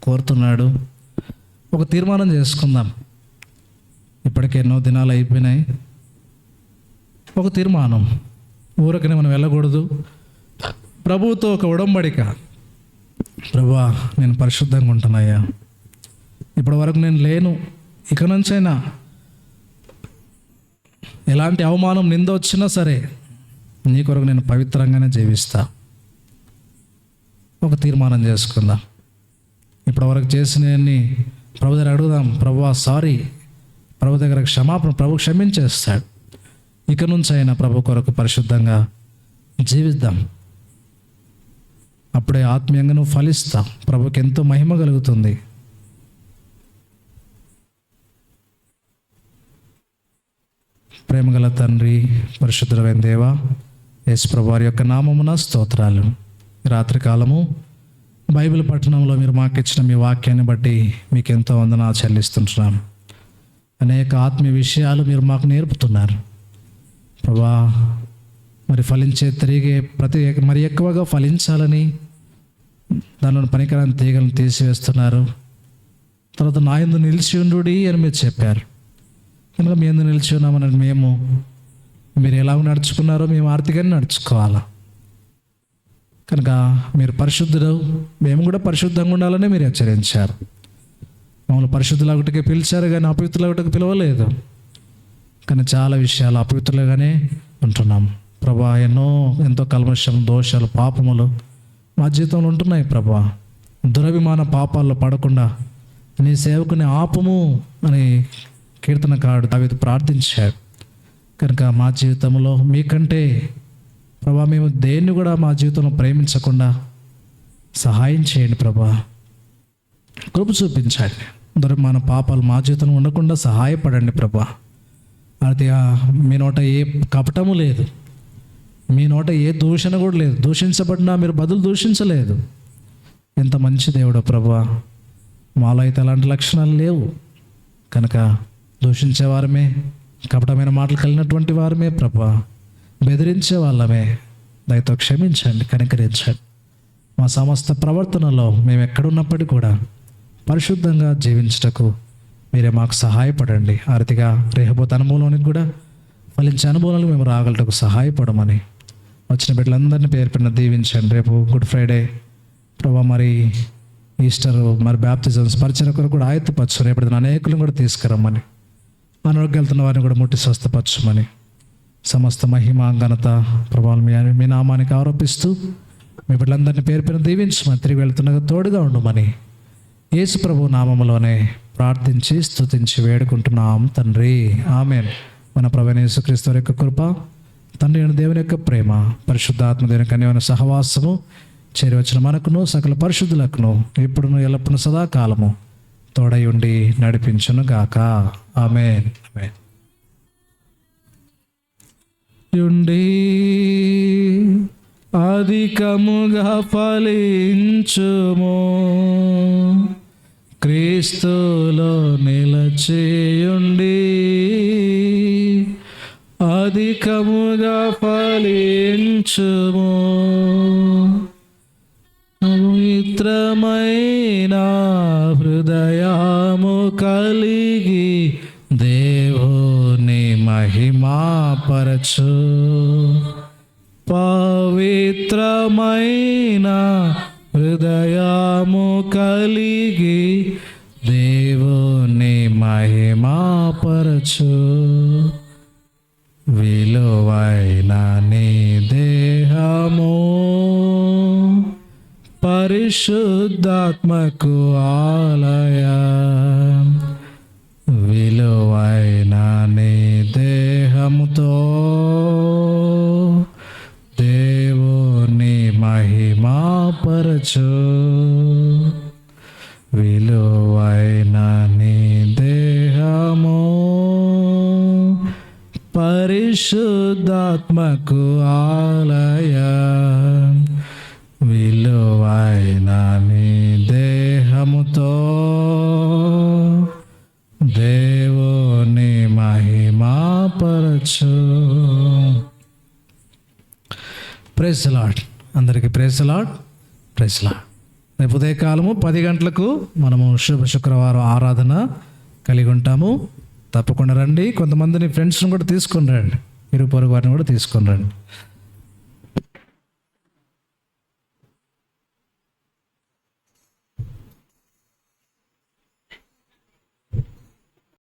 కోరుతున్నాడు. ఒక తీర్మానం చేసుకుందాం. ఇప్పటికే ఎన్నో దినాలు అయిపోయినాయి. ఒక తీర్మానం, ఊరకనే మనం వెళ్ళకూడదు. ప్రభువుతో ఒక ఉడంబడిక. ప్రభువా, నేను పరిశుద్ధంగా ఉంటున్నాయా, ఇప్పటి వరకు నేను లేను, ఇక నుంచైనా ఎలాంటి అవమానం, నింద వచ్చినా సరే నీ కొరకు నేను పవిత్రంగానే జీవిస్తా. ఒక తీర్మానం చేసుకుందాం. ఇప్పటివరకు చేసినవన్నీ ప్రభు దగ్గర అడుగుదాం. ప్రభువా సారీ, ప్రభు దగ్గర క్షమాపణ, ప్రభు క్షమించేస్తాడు. ఇక నుంచి అయినా ప్రభు కొరకు పరిశుద్ధంగా జీవిద్దాం. అప్పుడే ఆత్మీయంగా నువ్వు ఫలిస్తావు. ప్రభుకి ఎంతో మహిమ కలుగుతుంది. ప్రేమగల తండ్రి, పరిశుద్ధమైన దేవా, యేసు ప్రభు వారి యొక్క నామమున స్తోత్రాలు. రాత్రికాలము బైబిల్ పట్టణంలో మీరు మాకు ఇచ్చిన మీ వాక్యాన్ని బట్టి మీకు ఎంతో వందనాలు చెల్లిస్తుంటున్నాం. అనేక ఆత్మీయ విషయాలు మీరు మాకు నేర్పుతున్నారు ప్రభా. మరి ఫలించే తిరిగే మరి ఎక్కువగా ఫలించాలని దానిలో పనికిరాని తీగలను తీసివేస్తున్నారు. తర్వాత నా యందు నిలిచి ఉండుడి అని మీరు చెప్పారు. కనుక మీ యందు నిలిచి ఉన్నామని మేము మీరు ఎలా నడుచుకున్నారో మేము ఆర్థికంగా నడుచుకోవాలా. కనుక మీరు పరిశుద్ధుడు, మేము కూడా పరిశుద్ధంగా ఉండాలని మీరు హెచ్చరించారు. మమ్మల్ని పరిశుద్ధులొకటికి పిలిచారు కానీ అపవిత్రులొకటికి పిలవలేదు. కానీ చాలా విషయాలు అపవిత్రులుగానే ఉంటున్నాం ప్రభా. ఎంతో కల్మషం, దోషాలు, పాపములు మా జీవితంలో ఉంటున్నాయి ప్రభా. దురభిమాన పాపాల్లో పడకుండా నీ సేవకుని ఆపము అని కీర్తనకారుడు దావీదు ప్రార్థించాడు. కనుక మా జీవితంలో మీకంటే ప్రభా మేము దేన్ని కూడా మా జీవితంలో ప్రేమించకుండా సహాయం చేయండి ప్రభా. కృప చూపించండి. దురభిమాన పాపాలు మా జీవితంలో ఉండకుండా సహాయపడండి ప్రభా. అది మీ నోట ఏ కపటము లేదు, మీ నోట ఏ దూషణ కూడా లేదు. దూషించబడినా మీరు బదులు దూషించలేదు. ఎంత మంచి దేవుడో ప్రభా. మాలో అయితే అలాంటి లక్షణాలు లేవు. కనుక దూషించే వారమే, కపటమైన మాటలు కలిగినటువంటి వారమే ప్రభా, బెదిరించే వాళ్ళమే. దయతో క్షమించండి, కనికరించండి. మా సమస్త ప్రవర్తనలో మేము ఎక్కడున్నప్పటికీ కూడా పరిశుద్ధంగా జీవించటకు మీరే మాకు సహాయపడండి. ఆర్థిక రేహబోత్ అనుభవంలోనికి కూడా ఫలించే అనుభవాలకు మేము రాగలటకు సహాయపడమని వచ్చిన బిడ్డలందరినీ పేరు పైన దీవించండి. రేపు గుడ్ ఫ్రైడే ప్రభా, మరి ఈస్టర్, మరి బ్యాప్తిజమ్స్ పరిచయం కొరకు కూడా ఆయత్తపరచు. రేపటి అనేకులను కూడా తీసుకురమ్మని, అనారోగ్యాలుతున్న వారిని కూడా ముట్టి స్వస్థపరచమని సమస్త మహిమ ఘనత ప్రభావం మీ నామానికి ఆరోపిస్తూ మీ బిడ్డలందరినీ పేరు పైన దీవించమని, తిరిగి వెళ్తుండగా తోడుగా ఉండమని యేసు ప్రభు నామములోనే ప్రార్థించి స్తుతించి వేడుకుంటున్నాం తండ్రి, ఆమేన్. మన ప్రభువైన యేసుక్రీస్తు వారి యొక్క కృప, తండ్రి అయిన దేవుని యొక్క ప్రేమ, పరిశుద్ధాత్మ దేవుని కన్యమైన సహవాసము చేరివచ్చిన మనకును సకల పరిశుద్ధులకును ఇప్పుడును ఎల్లప్పుడూ సదాకాలము తోడై ఉండి నడిపించును గాక. ఆమేన్, ఆమేన్. ఉండి అధికముగా ఫలించుము, క్రీస్తులో నిలచేయుండి అధికముగా ఫలించుము. పవిత్రమైన హృదయము కలిగి దేవుని మహిమాపరచు. పవిత్రమైన హృదయము కలిగి దేవుని మహిమాపరచు. విలువైన నీ దేహము పరిశుద్ధాత్మకు ఆలయం. విలువైన నీ దేహముతో దేవుని మహిమాపరచు. విలువైన నీ దేహము పరిశుద్ధాత్మకు ఆలయం. విలువైన నీ దేహముతో దేవుని మహిమాపరచు. Praise the Lord. అందరికీ praise the Lord, praise the Lord. రేపు ఉదయకాలము 10 గంటలకు మనము శుక్రవారం ఆరాధన కలిగి ఉంటాము. తప్పకుండా రండి. కొంతమందిని ఫ్రెండ్స్ని కూడా తీసుకొని రండి, ఇరు పొరుగు వారిని కూడా తీసుకొని రండి.